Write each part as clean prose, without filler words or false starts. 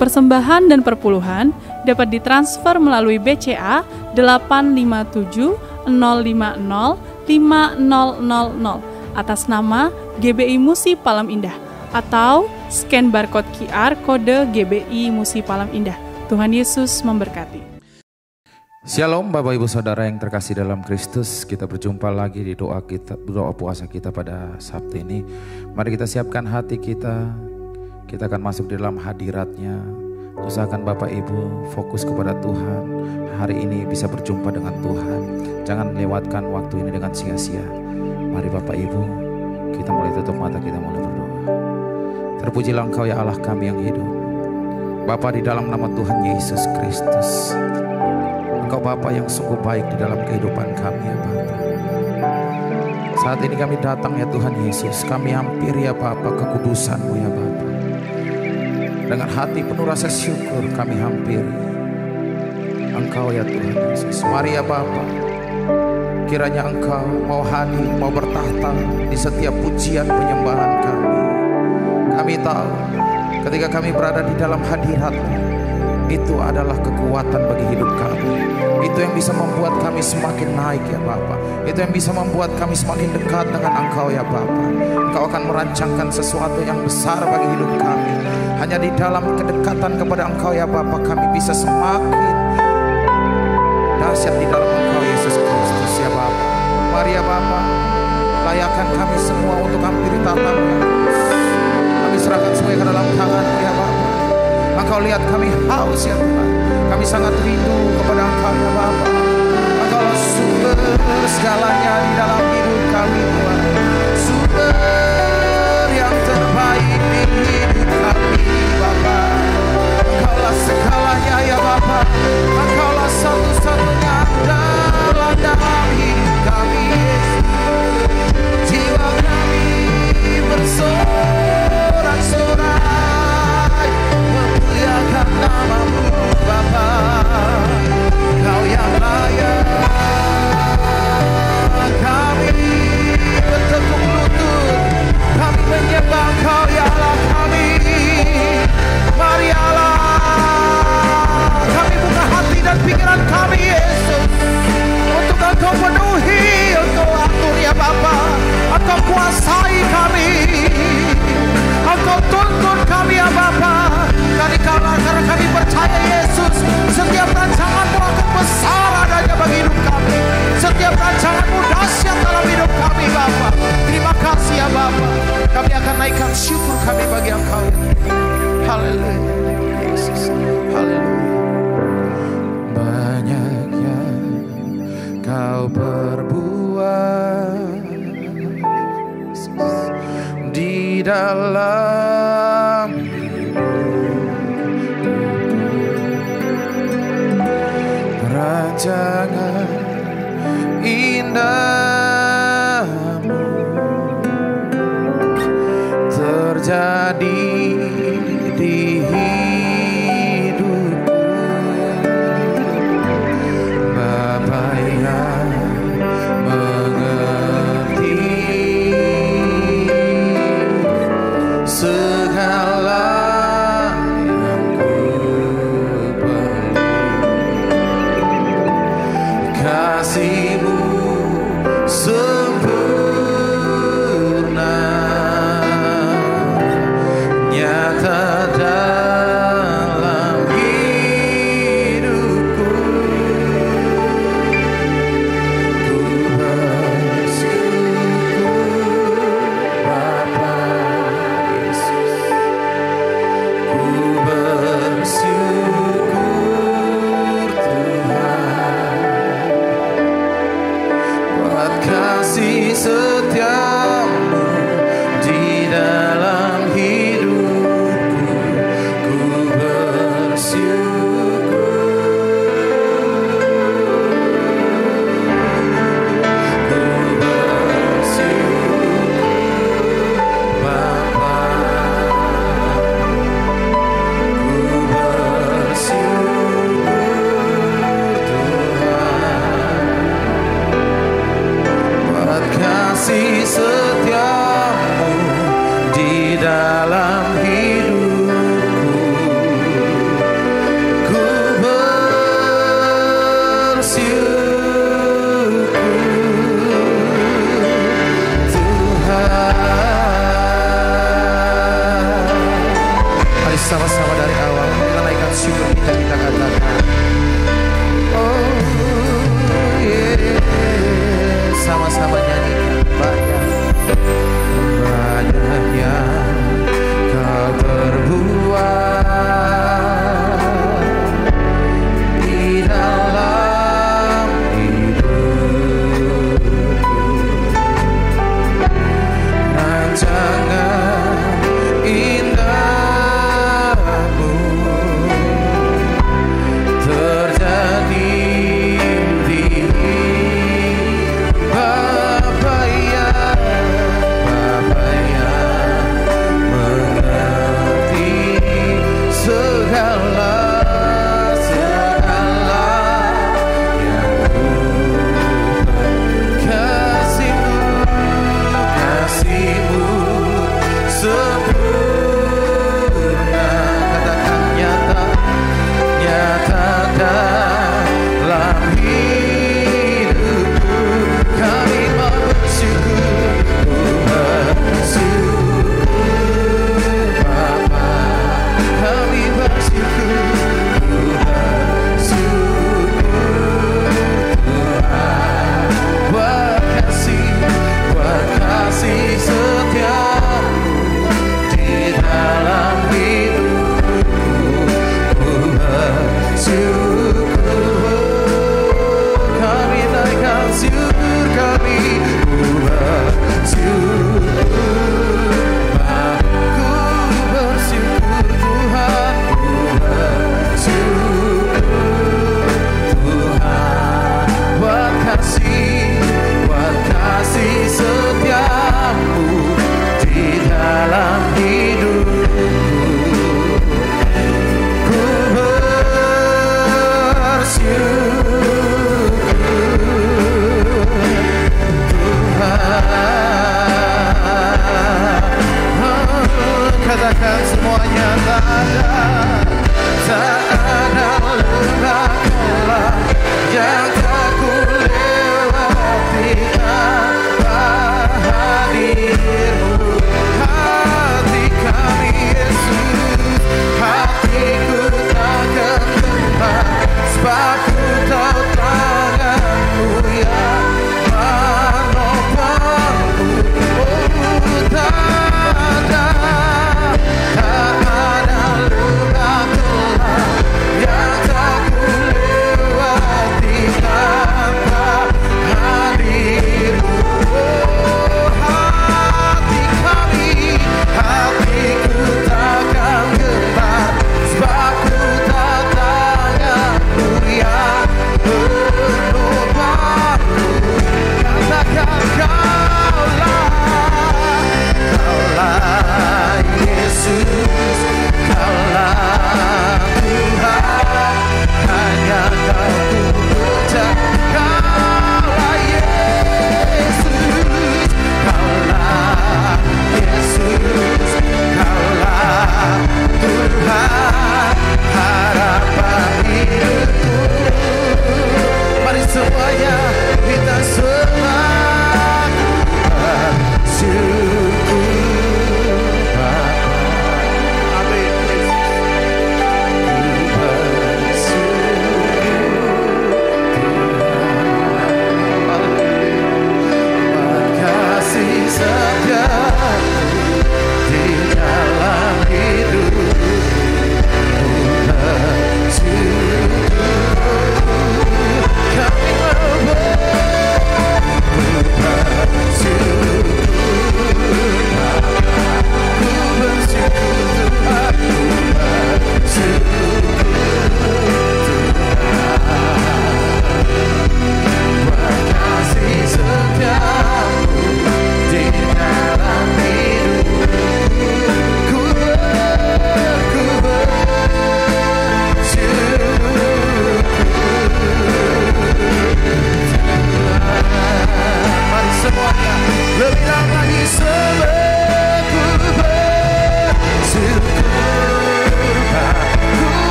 Persembahan dan perpuluhan dapat ditransfer melalui BCA 857 050 5000 atas nama GBI Musi Palem Indah atau scan barcode QR kode GBI Musi Palem Indah. Tuhan Yesus memberkati. Shalom Bapak Ibu Saudara yang terkasih dalam Kristus. Kita berjumpa lagi di doa puasa kita pada Sabtu ini. Mari kita siapkan hati kita. Kita akan masuk di dalam hadirat-Nya. Usahakan Bapak Ibu fokus kepada Tuhan. Hari ini bisa berjumpa dengan Tuhan. Jangan lewatkan waktu ini dengan sia-sia. Mari Bapak Ibu, kita mulai tutup mata, kita mulai berdoa. Terpujilah Engkau ya Allah kami yang hidup. Bapa, di dalam nama Tuhan Yesus Kristus, Engkau Bapa yang sungguh baik di dalam kehidupan kami ya Bapa. Saat ini kami datang ya Tuhan Yesus, kami hampir ya Bapa kekudusan-Mu ya Bapa. Dengan hati penuh rasa syukur kami hampir Engkau ya Tuhan Yesus. Mari ya Bapa, kiranya Engkau mau hadir, mau bertahta di setiap pujian penyembahan kami. Kami tahu ketika kami berada di dalam hadirat-Mu, itu adalah kekuatan bagi hidup kami. Itu yang bisa membuat kami semakin naik ya Bapa. Itu yang bisa membuat kami semakin dekat dengan Engkau ya Bapa. Engkau akan merancangkan sesuatu yang besar bagi hidup kami. Hanya di dalam kedekatan kepada Engkau ya Bapa, kami bisa semakin dahsyat di dalam Engkau Yesus Kristus ya Bapa. Mari ya Bapa, layakkan kami semua untuk hampiri tatap-Mu. Kami serahkan semua ke dalam tangan-Mu ya Bapa. Engkau lihat kami haus ya Tuhan. Kami sangat rindu kepada Engkau ya Bapa. Engkaulah sumber segalanya di dalam hidup kami Tuhan. Sumber yang terbaik di hidup kami Bapa. Engkaulah segalanya ya Bapa. Engkaulah satu-satunya andalan dalam hidup kami Yesus. Jiwa kami bersorak-sorai memuliakan nama-Mu Bapa. Kau yang layak kami bertekuk lutut, kami menyembah Kau ya Allah kami. Mari Allah, kami buka hati dan pikiran kami Yesus untuk Engkau penuhi, Engkau atur ya Bapa. Engkau kuasai kami, Engkau tuntun kami ya Bapa. Karena kami percaya Yesus, setiap rancangan-Mu akan besar adanya bagi hidup kami. Setiap rancangan-Mu dahsyat dalam hidup kami Bapa. Terima kasih ya Bapa. Kami akan naikkan syukur kami bagi Engkau. Haleluya Yesus, haleluya. Banyaknya Kau berbuat di dalam rancangan indah-Mu terjadi di hidupku. Bapa yang mengerti segala yang ku perlu.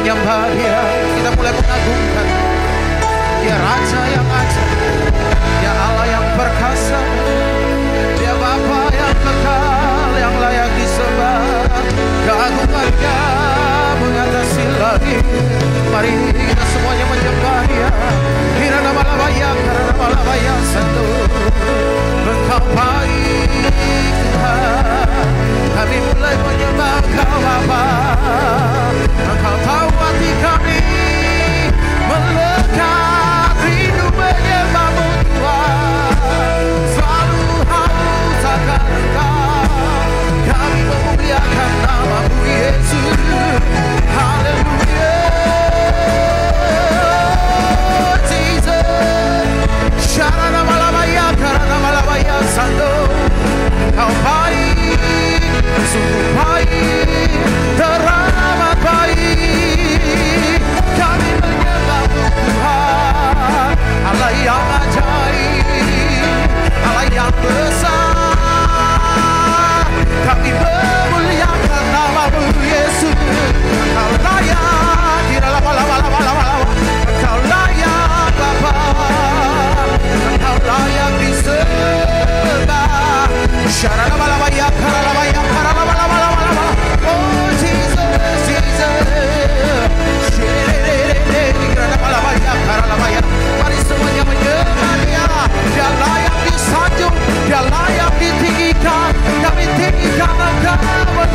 menyembah Dia, kita mulai mengagungkan Dia, Raja yang ajaib, Dia Allah yang perkasa, Dia Bapa yang kekal, yang layak disembah. Keagungan-Nya mengatasi langit. Mari kita semuanya menyembah Dia. Kirana malabaya, karana malabaya satu. Engkau baik Tuhan, kami mulai menyembah Kau Bapa. Engkau tahu hati kami, melekat rindu menyembah-Mu Tuhan. Selalu haus akan Engkau, kami memuliakan nama-Mu Yesus. Haleluya. Sharana malabaya, karana malabaya sando. Kau baik, sungguh baik, teramat baik. Kami menyembah-Mu Tuhan, Allah yang ajaib, Allah yang besar. Kami memuliakan nama-Mu Yesus. Kau layak, kiralala-lala-lala-lala. Kau layak Bapa, Kau layak disembah. Syaralabalabaya, karalabaya, karalabalabala. Oh Jesus, Jesus. Syaralabalabaya, karalabaya. Mari semuanya menyembah Dia. Dia layak disanjung, Dia layak ditinggikan. Kami tinggikan Engkau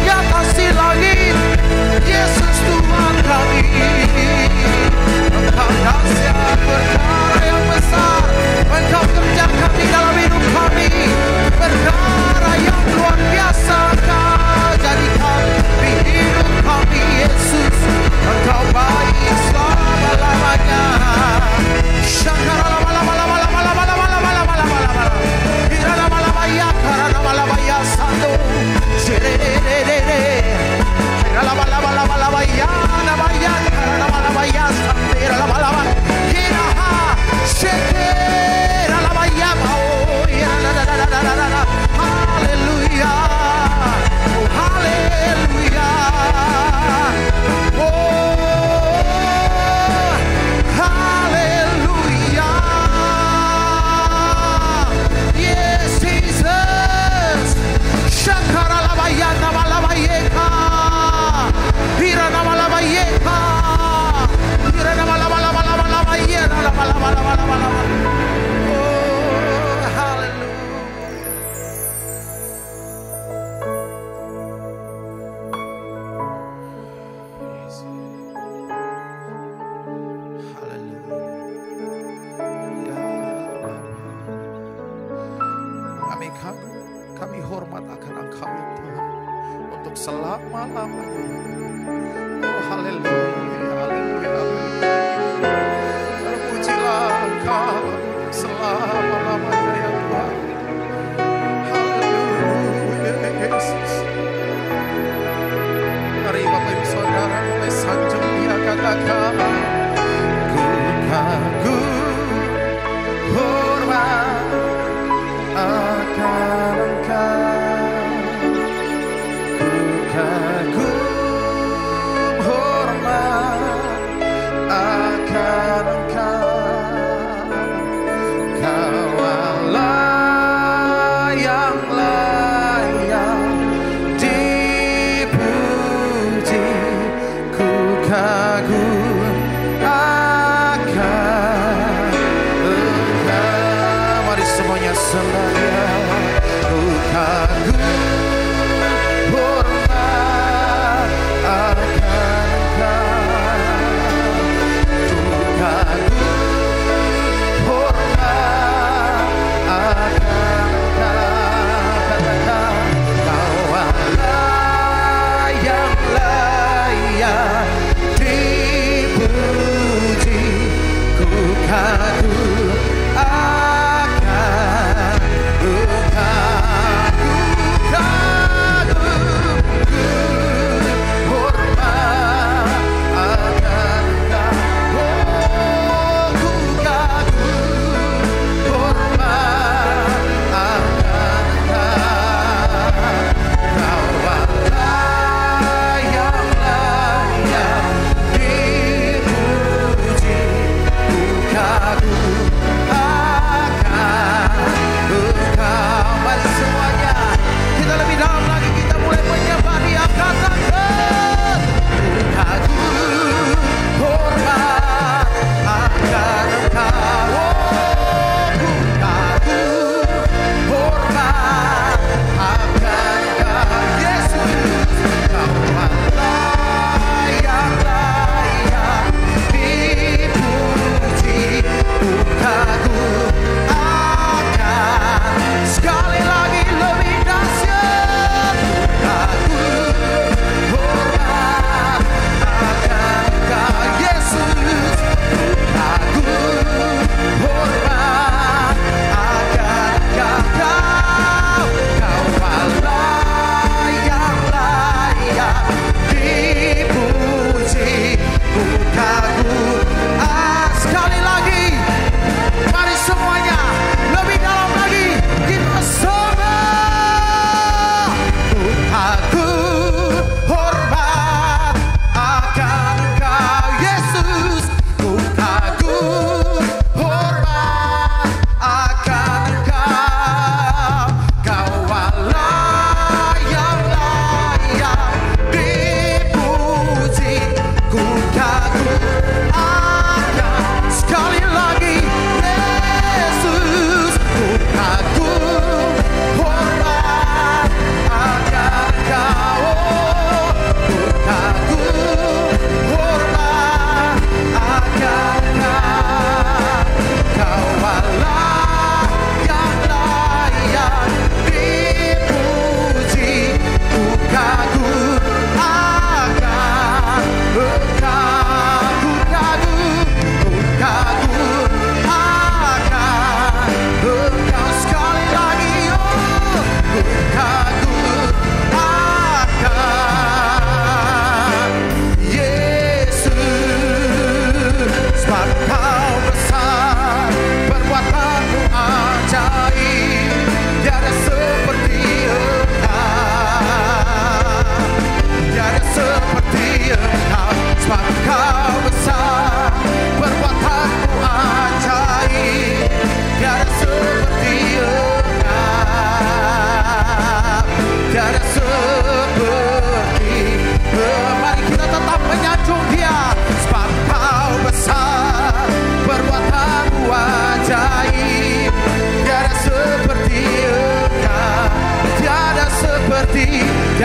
di atas langit. Yesus Tuhan kami. Engkau dahsyat, perkara yang besar Engkau kerjakan di dalam hidup kami. Perkara yang luar biasa Engkau jadikan di hidup kami Yesus. Engkau baik selama-lamanya. Syakara-lama-lama-lama-lama-lama-lama-lama-lama-lama. Hirana-malabaya, karana-malabaya sando. Shere-re-re-re-re. Hirana-malabaya, namaya, karana-malabaya sando. Hirana-malabaya. Hiraha, shekera-labaya, mao. Hirana-da-da-da-da-da-da. Hallelujah. Oh, hallelujah. Oh, hallelujah. Yes, Jesus. Shakara-labaya, namalabayeka. Hirana-malabayeka. Hirana-malabalabalabalabaya, nalabalabalabalabala. Oh, hallelujah. Kami hormat akan Engkau ya Tuhan untuk selama-lamanya. Oh haleluya, haleluya, haleluya. Terpujilah Engkau untuk selama-lamanya ya Tuhan. Haleluya Yesus. Mari Bapak Ibu Saudara mulai sanjung Dia, katakan ku kagum hormat akan Engkau, ku kagum hormat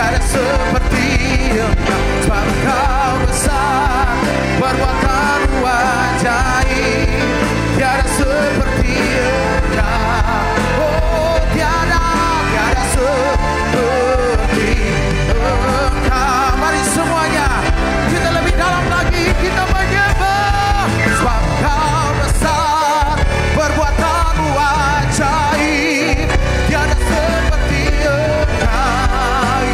tiada seperti Engkau, sebab Engkau besar, perbuatanmu ajaib, tiada seperti Engkau. Oh, tiada seperti Engkau. Mari semuanya kita lebih dalam lagi, kita menyembah, sebab Engkau besar, perbuatanmu ajaib, tiada seperti Engkau.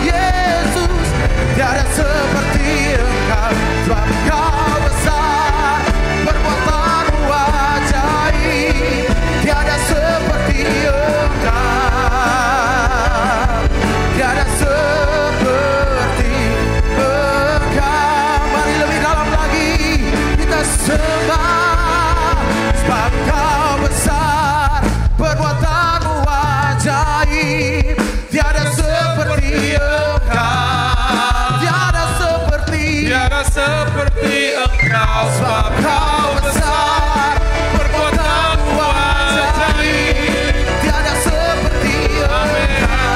Yesus, tiada seperti Engkau, sebab Engkau besar, perbuatanmu ajaib, tiada seperti Engkau, tiada seperti Engkau. Mari lebih dalam lagi kita sembah, sebab Engkau besar, perbuatanmu ajaib, tiada seperti Engkau, tiada seperti Engkau, sebab Engkau besar, perbuatanmu ajaib, tiada seperti Engkau,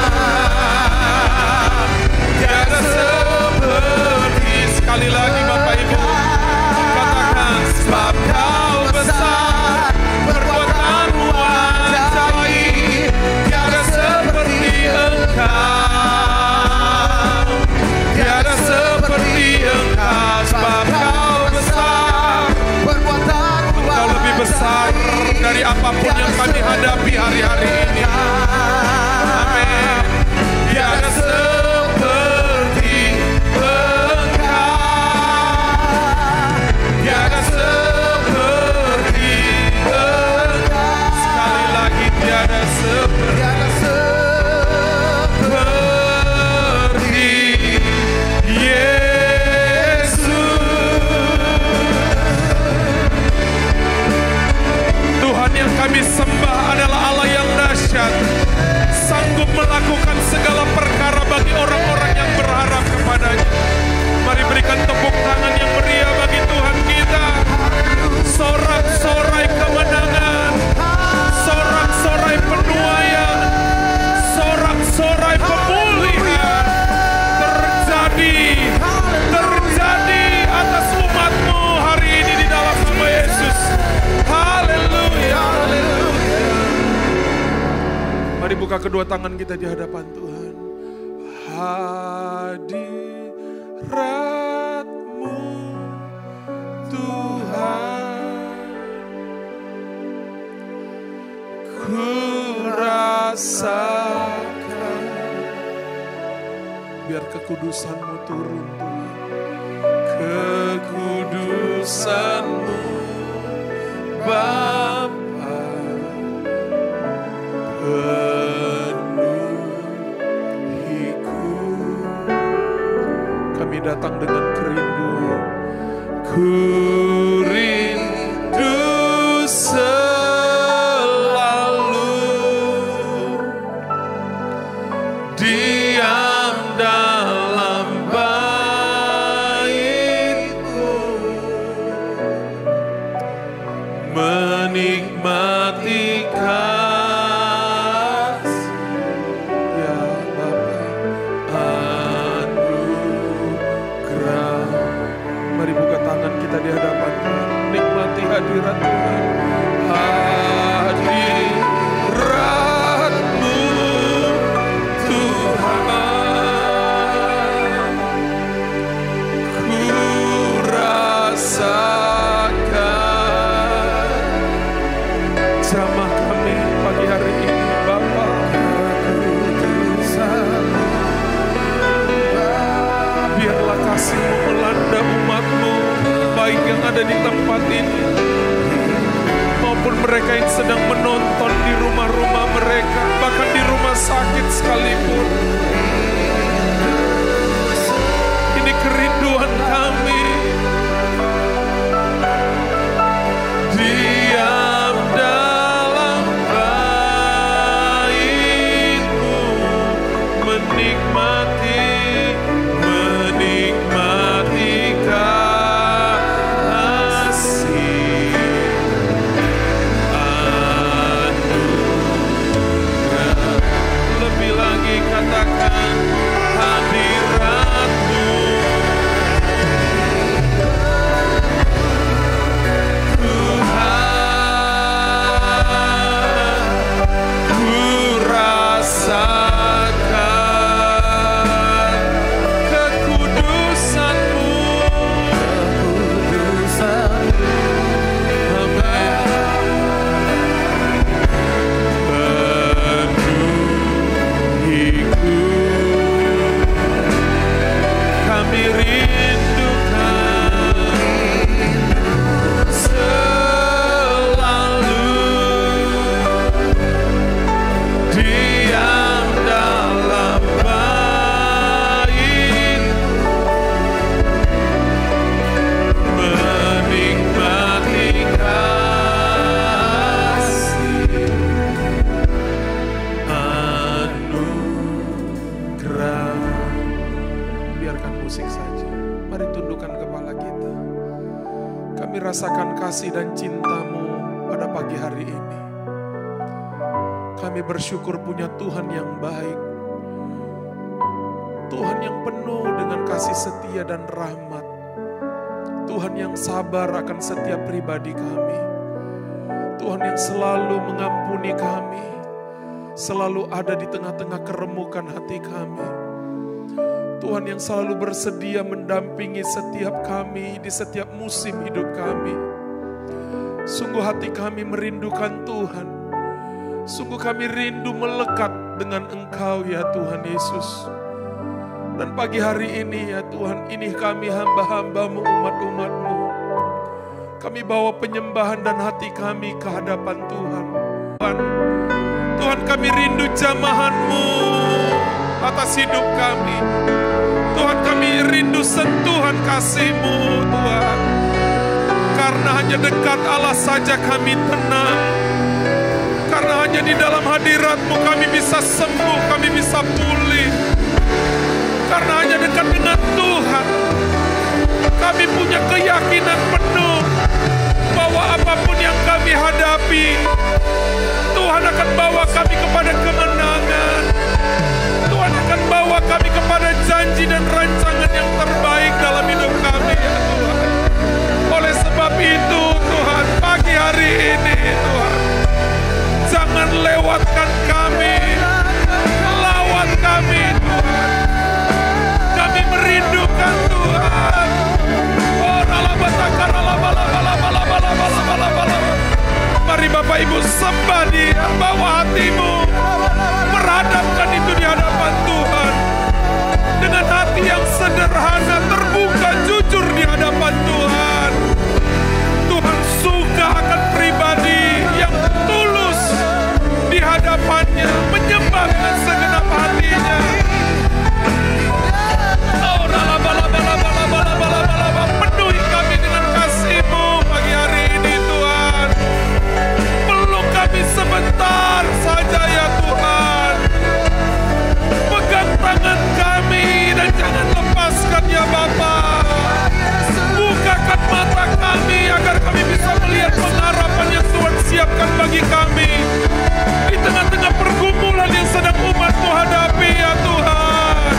tiada seperti. Sekali lagi Bapak Ibu katakan, sebab Engkau besar, perbuatanmu ajaib, tiada seperti Engkau, tiada seperti Engkau, sebab Engkau besar, perbuatanmu Engkau lebih besar dari apapun yang kami hadapi hari-hari ini. Amin. Tiada seperti Engkau, tiada seperti Engkau. Sekali lagi, tiada seperti Tuhan. Yang kami sembah adalah Allah yang dahsyat, sanggup melakukan segala perkara bagi orang-orang yang berharap kepadanya. Mari berikan tepuk tangan yang meriah bagi Tuhan kita. Sorak-sorai kemenangan, sorak-sorai penuaian, sorak-sorai pemulihan terjadi atas umat-Mu hari ini di dalam nama Yesus. Haleluya, haleluya. Mari buka kedua tangan kita di hadapan Tuhan. Hadirat-Mu Tuhan, ku rasakan, biar kekudusan-Mu turun Tuhan, kekudusan-Mu Bapa penuhiku. Kami datang dengan kerinduan, ku rindu selalu diam dalam bait-Mu, menikmati kasih ya Bapa, anugerah. Mari buka tangan kita di hadapan Tuhan, nikmati hadirat Tuhan. Hadirat-Mu Tuhan, ku rasakan. Jamah kami pagi hari ini Bapa, biarlah kasih-Mu melanda umat-Mu, baik yang ada di tempat ini maupun mereka yang sedang menonton di rumah-rumah mereka, bahkan di rumah sakit sekalipun. Ini kerinduan kami. Diam dalam bait-Mu, menikmati kasih anugerah. Lebih lagi katakan, hadir dengarkan musik saja. Mari tundukkan kepala kita. Kami rasakan kasih dan cinta-Mu pada pagi hari ini. Kami bersyukur punya Tuhan yang baik. Tuhan yang penuh dengan kasih setia dan rahmat. Tuhan yang sabar akan setiap pribadi kami. Tuhan yang selalu mengampuni kami. Selalu ada di tengah-tengah keremukan hati kami. Tuhan yang selalu bersedia mendampingi setiap kami di setiap musim hidup kami. Sungguh hati kami merindukan Tuhan. Sungguh kami rindu melekat dengan Engkau ya Tuhan Yesus. Dan pagi hari ini ya Tuhan, ini kami hamba-hamba-Mu, umat-umat-Mu. Kami bawa penyembahan dan hati kami ke hadapan Tuhan. Tuhan, kami rindu jamahan-Mu atas hidup kami. Tuhan, kami rindu sentuhan kasih-Mu Tuhan. Karena hanya dekat Allah saja kami tenang. Karena hanya di dalam hadirat-Mu kami bisa sembuh, kami bisa pulih. Karena hanya dekat dengan Tuhan, kami punya keyakinan penuh bahwa apapun yang kami hadapi, Tuhan akan bawa kami kepada kemenangan. Tuhan akan bawa kami kepada janji dan rancangan yang terbaik dalam hidup kami ya Tuhan. Oleh sebab itu Tuhan, pagi hari ini Tuhan, jangan lewatkan kami, lawan kami Tuhan. Kami merindukan Tuhan. Oh, mari Bapak Ibu sembah Dia, bawa hatimu, meradapkan itu di hadapan Tuhan. Dengan hati yang sederhana, terbuka, jujur di hadapan Tuhan. Tuhan suka akan pribadi yang tulus di hadapannya, menyembah dengan segenap hatinya. Penuhi kami dengan kasih-Mu pagi hari ini Tuhan. Peluk kami sebentar saja ya Tuhan. Pegang tangan kami dan jangan lepaskan ya Bapa. Bukakan mata kami agar kami bisa melihat pengharapan yang Tuhan siapkan bagi kami. Di tengah-tengah pergumulan yang sedang umat-Mu hadapi ya Tuhan.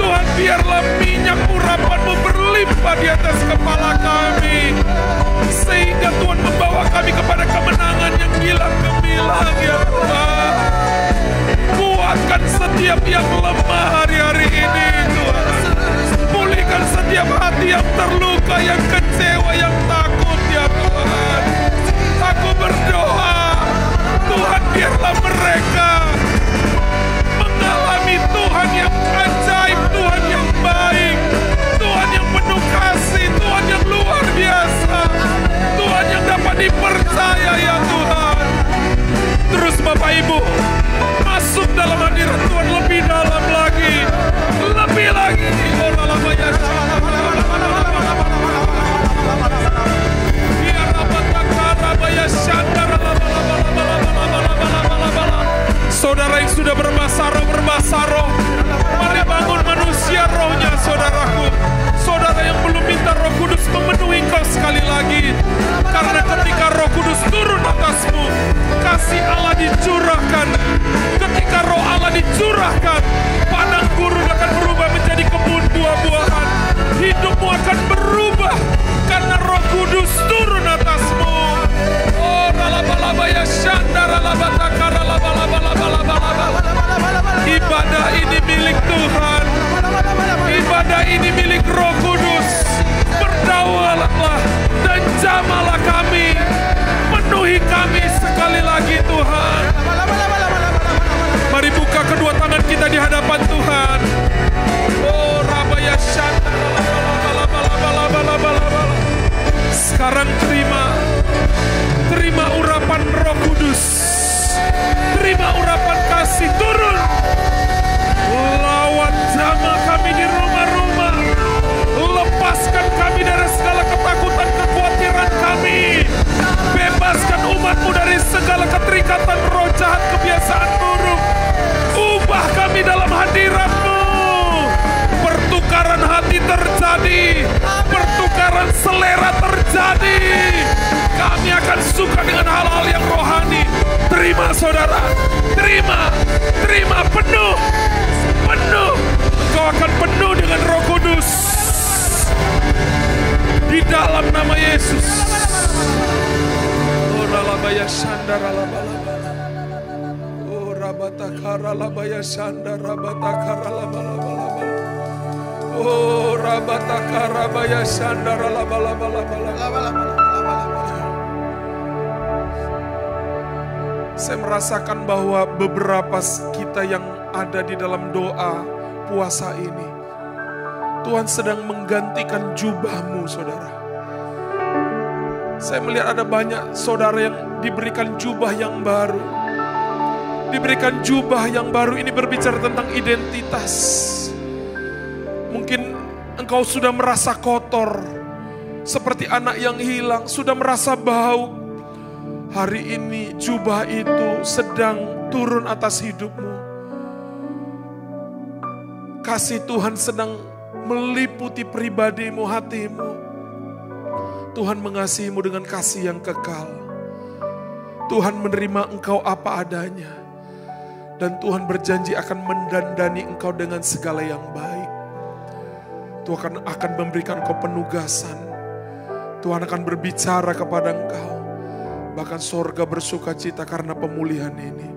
Tuhan, biarlah minyak urapan-Mu berlimpah di atas kepala kami. Sehingga Tuhan membawa kami kepada kemenangan yang gilang gemilang ya Tuhan. Kuatkan setiap yang lemah hari-hari ini Tuhan. Pulihkan setiap hati yang terluka, yang kecewa, yang takut ya Tuhan. Aku berdoa, Tuhan, biarlah mereka mengalami Tuhan yang ajaib, Tuhan yang baik, Tuhan yang penuh kasih, Tuhan yang luar biasa, Tuhan yang dapat dipercaya ya Tuhan. Terus Bapak Ibu, masuk dalam hadirat Tuhan lebih dalam lagi, lebih lagi. Saudara yang sudah berbasaro, mari bangun manusia rohnya saudaraku. Saudara yang belum minta Roh Kudus memenuhi kau sekali lagi. Karena ketika Roh Kudus turun atasmu, kasih Allah dicurahkan. Ketika Roh Allah dicurahkan, padang gurun akan berubah menjadi kebun buah-buahan. Hidupmu akan berubah karena Roh Kudus turun atasmu. Oh, ralabalabaya syandara labatakara labalabalabalabalabalabala. Ibadah ini milik Tuhan. Ibadah ini milik Roh Kudus. Berdaulatlah dan jamalah kami. Penuhi kami sekali lagi Tuhan. Mari buka kedua tangan kita di hadapan Tuhan. Oh, rabaya syandara labalabalabalabalabalabala. Sekarang terima urapan Roh Kudus. Terima urapan kasih turun. Lawan jamaah kami di rumah-rumah. Lepaskan kami dari segala ketakutan, kekhawatiran kami. Bebaskan umat-Mu dari segala keterikatan roh jahat, kebiasaan buruk. Ubah kami dalam hadirat-Mu. saudara. Terima penuh. Engkau akan penuh dengan Roh Kudus. Di dalam nama Yesus. Oh ralabaya shandara labalaba. Oh rabatakara labaya shandara rabatakara labalaba. Oh rabatakara baya shandara labalaba. Saya merasakan bahwa beberapa kita yang ada di dalam doa puasa ini, Tuhan sedang menggantikan jubahmu, saudara. Saya melihat ada banyak saudara yang diberikan jubah yang baru. Diberikan jubah yang baru ini berbicara tentang identitas. Mungkin engkau sudah merasa kotor, seperti anak yang hilang, sudah merasa bau. Hari ini jubah itu sedang turun atas hidupmu. Kasih Tuhan sedang meliputi pribadimu, hatimu. Tuhan mengasihimu dengan kasih yang kekal. Tuhan menerima engkau apa adanya. Dan Tuhan berjanji akan mendandani engkau dengan segala yang baik. Tuhan akan memberikan engkau penugasan. Tuhan akan berbicara kepada engkau. Bahkan sorga bersuka cita karena pemulihan ini.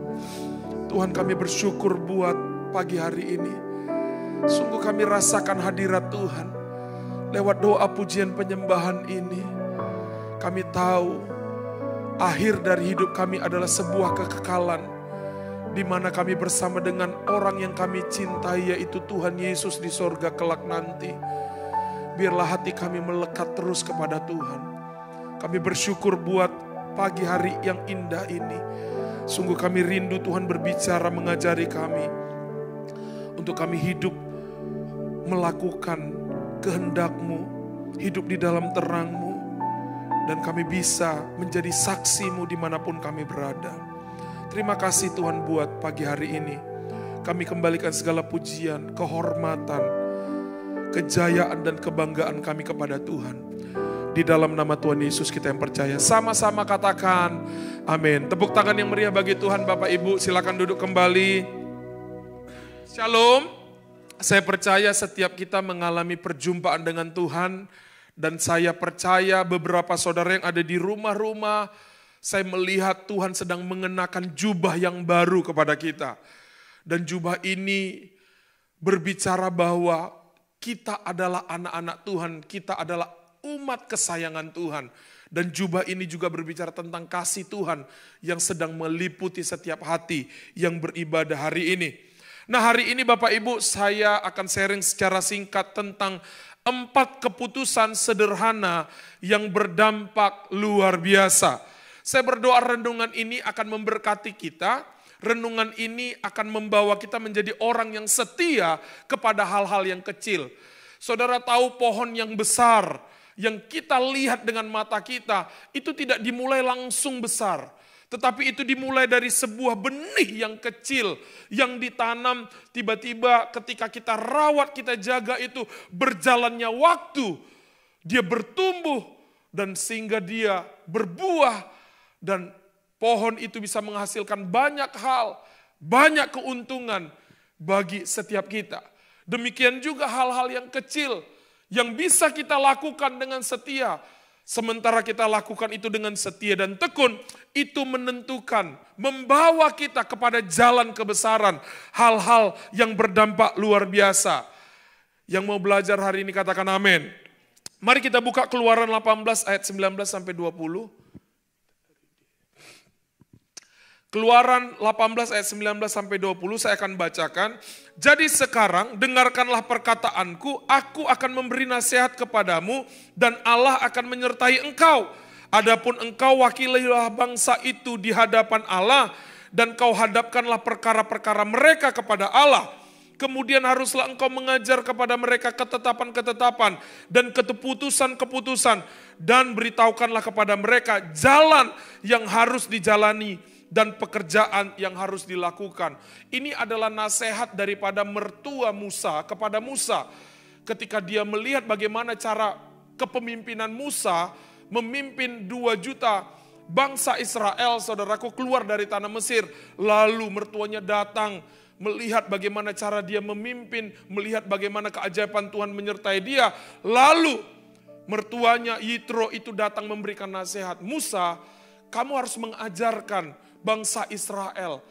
Tuhan, kami bersyukur buat pagi hari ini. Sungguh kami rasakan hadirat Tuhan. Lewat doa pujian penyembahan ini. Kami tahu akhir dari hidup kami adalah sebuah kekekalan. Di mana kami bersama dengan orang yang kami cintai, yaitu Tuhan Yesus di sorga kelak nanti. Biarlah hati kami melekat terus kepada Tuhan. Kami bersyukur buat pagi hari yang indah ini. Sungguh kami rindu Tuhan berbicara, mengajari kami. Untuk kami hidup melakukan kehendak-Mu, hidup di dalam terang-Mu. Dan kami bisa menjadi saksi-Mu dimanapun kami berada. Terima kasih Tuhan buat pagi hari ini. Kami kembalikan segala pujian, kehormatan, kejayaan dan kebanggaan kami kepada Tuhan. Di dalam nama Tuhan Yesus kita yang percaya. Sama-sama katakan amin. Tepuk tangan yang meriah bagi Tuhan. Bapak Ibu silakan duduk kembali. Shalom. Saya percaya setiap kita mengalami perjumpaan dengan Tuhan. Dan saya percaya beberapa saudara yang ada di rumah-rumah, saya melihat Tuhan sedang mengenakan jubah yang baru kepada kita. Dan jubah ini berbicara bahwa kita adalah anak-anak Tuhan. Kita adalah umat kesayangan Tuhan. Dan jubah ini juga berbicara tentang kasih Tuhan yang sedang meliputi setiap hati yang beribadah hari ini. Nah, hari ini Bapak Ibu saya akan sharing secara singkat tentang 4 keputusan sederhana yang berdampak luar biasa. Saya berdoa renungan ini akan memberkati kita. Renungan ini akan membawa kita menjadi orang yang setia kepada hal-hal yang kecil. Saudara tahu pohon yang besar yang kita lihat dengan mata kita, itu tidak dimulai langsung besar. Tetapi itu dimulai dari sebuah benih yang kecil, yang ditanam tiba-tiba ketika kita rawat, kita jaga itu, berjalannya waktu, dia bertumbuh dan sehingga dia berbuah dan pohon itu bisa menghasilkan banyak hal, banyak keuntungan bagi setiap kita. Demikian juga hal-hal yang kecil yang bisa kita lakukan dengan setia. Sementara kita lakukan itu dengan setia dan tekun, itu menentukan, membawa kita kepada jalan kebesaran. Hal-hal yang berdampak luar biasa. Yang mau belajar hari ini katakan amin. Mari kita buka Keluaran 18 ayat 19 sampai 20. Keluaran 18 ayat 19 sampai 20 saya akan bacakan. Jadi sekarang dengarkanlah perkataanku, aku akan memberi nasihat kepadamu dan Allah akan menyertai engkau. Adapun engkau wakililah bangsa itu di hadapan Allah dan kau hadapkanlah perkara-perkara mereka kepada Allah. Kemudian haruslah engkau mengajar kepada mereka ketetapan-ketetapan dan keputusan-keputusan dan beritahukanlah kepada mereka jalan yang harus dijalani dan pekerjaan yang harus dilakukan. Ini adalah nasihat daripada mertua Musa kepada Musa. Ketika dia melihat bagaimana cara kepemimpinan Musa memimpin 2 juta bangsa Israel, saudaraku, keluar dari tanah Mesir. Lalu mertuanya datang, melihat bagaimana cara dia memimpin, melihat bagaimana keajaiban Tuhan menyertai dia. Lalu mertuanya Yitro itu datang memberikan nasihat. Musa, kamu harus mengajarkan bangsa Israel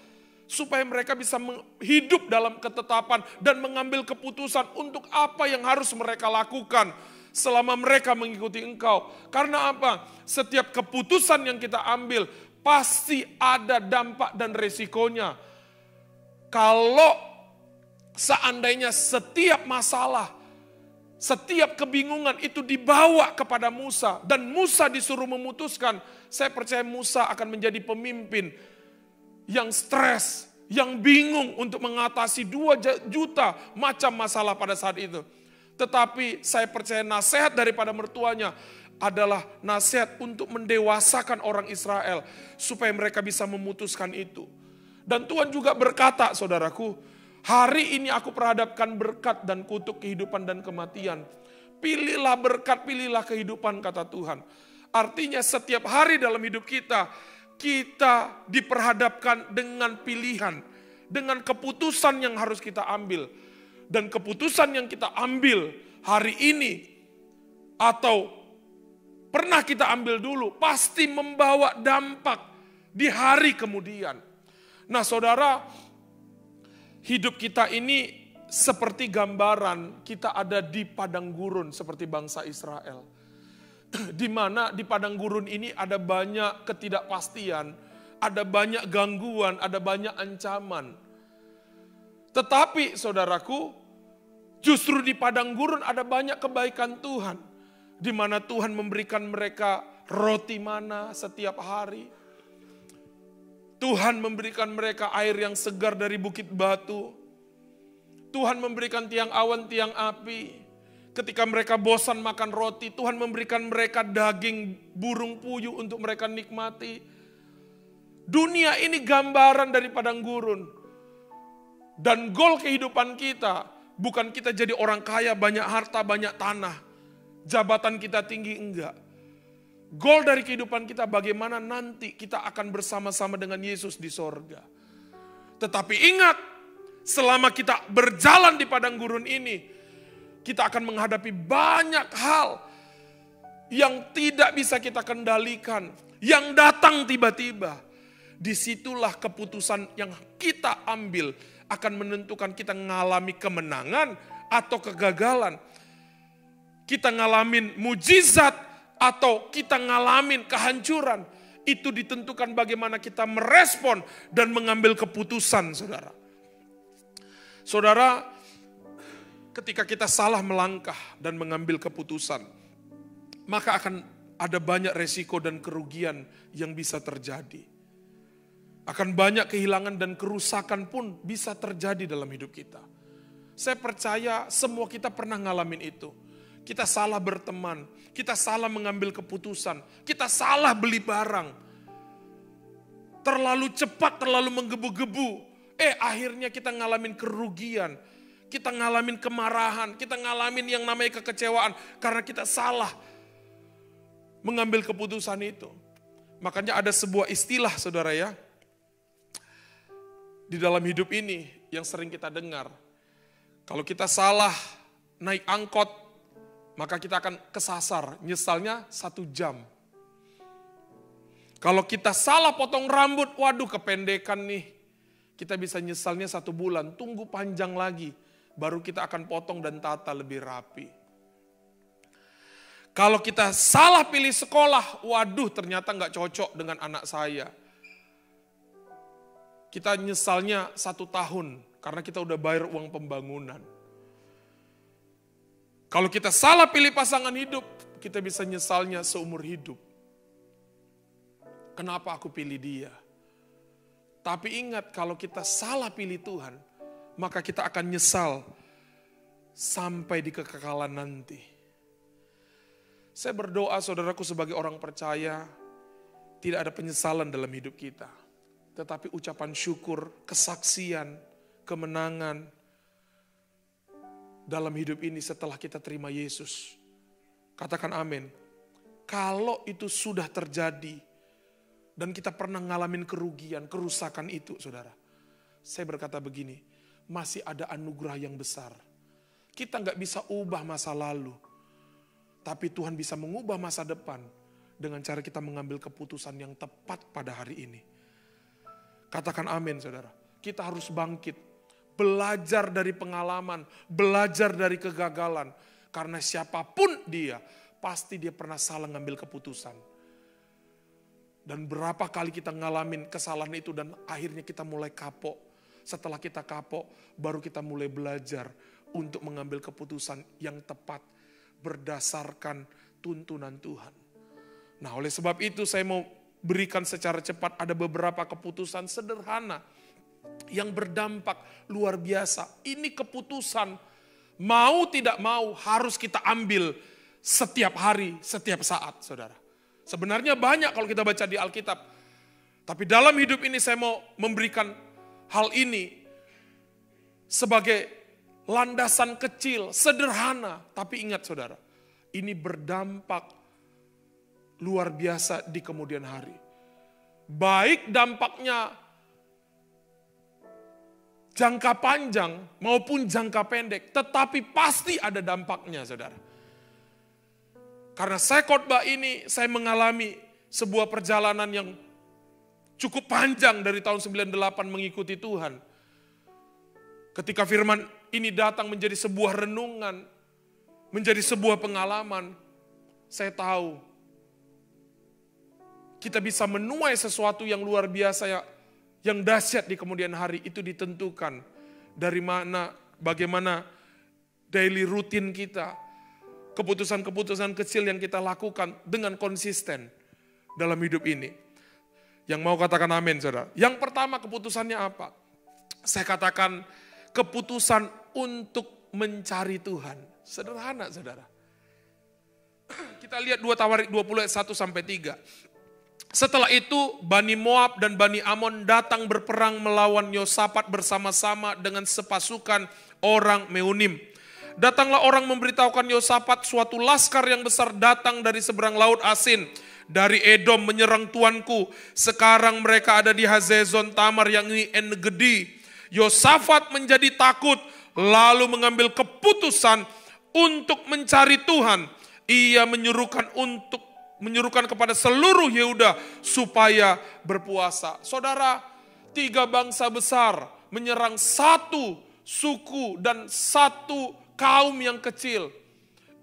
supaya mereka bisa hidup dalam ketetapan dan mengambil keputusan untuk apa yang harus mereka lakukan selama mereka mengikuti engkau. Karena apa? Setiap keputusan yang kita ambil pasti ada dampak dan resikonya. Kalau seandainya setiap masalah, setiap kebingungan itu dibawa kepada Musa dan Musa disuruh memutuskan, saya percaya Musa akan menjadi pemimpin yang stres, yang bingung untuk mengatasi 2 juta macam masalah pada saat itu. Tetapi saya percaya nasihat daripada mertuanya adalah nasihat untuk mendewasakan orang Israel supaya mereka bisa memutuskan itu. Dan Tuhan juga berkata, saudaraku, hari ini aku perhadapkan berkat dan kutuk kehidupan dan kematian. Pilihlah berkat, pilihlah kehidupan, kata Tuhan. Artinya setiap hari dalam hidup kita, kita diperhadapkan dengan pilihan, dengan keputusan yang harus kita ambil. Dan keputusan yang kita ambil hari ini atau pernah kita ambil dulu pasti membawa dampak di hari kemudian. Nah, saudara, hidup kita ini seperti gambaran kita ada di padang gurun seperti bangsa Israel. Di mana di padang gurun ini ada banyak ketidakpastian, ada banyak gangguan, ada banyak ancaman. Tetapi saudaraku, justru di padang gurun ada banyak kebaikan Tuhan. Di mana Tuhan memberikan mereka roti mana setiap hari. Tuhan memberikan mereka air yang segar dari bukit batu. Tuhan memberikan tiang awan, tiang api. Ketika mereka bosan makan roti, Tuhan memberikan mereka daging burung puyuh untuk mereka nikmati. Dunia ini gambaran dari padang gurun. Dan goal kehidupan kita, bukan kita jadi orang kaya, banyak harta, banyak tanah. Jabatan kita tinggi, enggak. Goal dari kehidupan kita bagaimana nanti kita akan bersama-sama dengan Yesus di sorga. Tetapi ingat, selama kita berjalan di padang gurun ini, kita akan menghadapi banyak hal yang tidak bisa kita kendalikan, yang datang tiba-tiba. Disitulah keputusan yang kita ambil akan menentukan kita mengalami kemenangan atau kegagalan. Kita ngalamin mujizat atau kita ngalamin kehancuran. Itu ditentukan bagaimana kita merespon dan mengambil keputusan, saudara. Saudara, ketika kita salah melangkah dan mengambil keputusan, maka akan ada banyak resiko dan kerugian yang bisa terjadi. Akan banyak kehilangan dan kerusakan pun bisa terjadi dalam hidup kita. Saya percaya semua kita pernah ngalamin itu. Kita salah berteman, kita salah mengambil keputusan, kita salah beli barang. Terlalu cepat, terlalu menggebu-gebu. Akhirnya kita ngalamin kerugian, kita ngalamin kemarahan, kita ngalamin yang namanya kekecewaan. Karena kita salah mengambil keputusan itu. Makanya ada sebuah istilah, saudara ya, di dalam hidup ini yang sering kita dengar. Kalau kita salah naik angkot, maka kita akan kesasar, nyesalnya 1 jam. Kalau kita salah potong rambut, waduh kependekan nih. Kita bisa nyesalnya 1 bulan, tunggu panjang lagi. Baru kita akan potong dan tata lebih rapi. Kalau kita salah pilih sekolah, waduh ternyata gak cocok dengan anak saya. Kita nyesalnya 1 tahun, karena kita udah bayar uang pembangunan. Kalau kita salah pilih pasangan hidup, kita bisa nyesalnya seumur hidup. Kenapa aku pilih dia? Tapi ingat, kalau kita salah pilih Tuhan, maka kita akan nyesal sampai di kekekalan nanti. Saya berdoa, saudaraku, sebagai orang percaya, tidak ada penyesalan dalam hidup kita. Tetapi ucapan syukur, kesaksian, kemenangan, dalam hidup ini setelah kita terima Yesus. Katakan amin. Kalau itu sudah terjadi, dan kita pernah ngalamin kerugian, kerusakan itu, saudara. Saya berkata begini, masih ada anugerah yang besar. Kita nggak bisa ubah masa lalu, tapi Tuhan bisa mengubah masa depan dengan cara kita mengambil keputusan yang tepat pada hari ini. Katakan amin, saudara. Kita harus bangkit, belajar dari pengalaman, belajar dari kegagalan. Karena siapapun dia, pasti dia pernah salah ngambil keputusan. Dan berapa kali kita ngalamin kesalahan itu dan akhirnya kita mulai kapok. Setelah kita kapok, baru kita mulai belajar untuk mengambil keputusan yang tepat berdasarkan tuntunan Tuhan. Nah, oleh sebab itu saya mau berikan secara cepat ada beberapa keputusan sederhana yang berdampak luar biasa. Ini keputusan mau tidak mau harus kita ambil setiap hari, setiap saat, saudara. Sebenarnya banyak kalau kita baca di Alkitab. Tapi dalam hidup ini saya mau memberikan hal ini sebagai landasan kecil, sederhana. Tapi ingat, saudara, ini berdampak luar biasa di kemudian hari. Baik dampaknya jangka panjang maupun jangka pendek, tetapi pasti ada dampaknya, saudara. Karena saya khotbah ini, saya mengalami sebuah perjalanan yang cukup panjang dari tahun 98 mengikuti Tuhan. Ketika firman ini datang menjadi sebuah renungan, menjadi sebuah pengalaman, saya tahu kita bisa menuai sesuatu yang luar biasa, yang dahsyat di kemudian hari. Itu ditentukan dari mana, bagaimana daily rutin kita, keputusan-keputusan kecil yang kita lakukan dengan konsisten dalam hidup ini. Yang mau katakan amin, saudara. Yang pertama, keputusannya apa? Saya katakan keputusan untuk mencari Tuhan. Sederhana, saudara. Kita lihat 2 Tawarik 20 ayat 1 sampai 3. Setelah itu Bani Moab dan Bani Amon datang berperang melawan Yosafat bersama-sama dengan sepasukan orang Meunim. Datanglah orang memberitahukan Yosafat, suatu laskar yang besar datang dari seberang laut Asin, dari Edom menyerang tuanku. Sekarang mereka ada di Hazezon Tamar yang ini En-Gedi. Yosafat menjadi takut lalu mengambil keputusan untuk mencari Tuhan. Ia menyuruhkan kepada seluruh Yehuda supaya berpuasa. Saudara, 3 bangsa besar menyerang satu suku dan satu kaum yang kecil.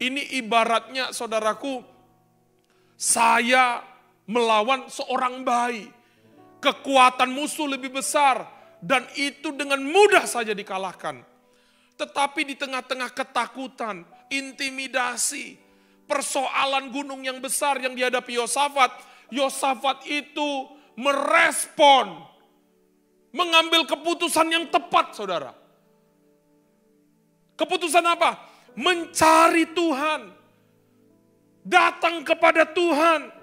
Ini ibaratnya, saudaraku, saya melawan seorang bayi. Kekuatan musuh lebih besar dan itu dengan mudah saja dikalahkan. Tetapi di tengah-tengah ketakutan, intimidasi, persoalan gunung yang besar yang dihadapi Yosafat, Yosafat itu merespon, mengambil keputusan yang tepat, saudara. Keputusan apa? Mencari Tuhan, datang kepada Tuhan.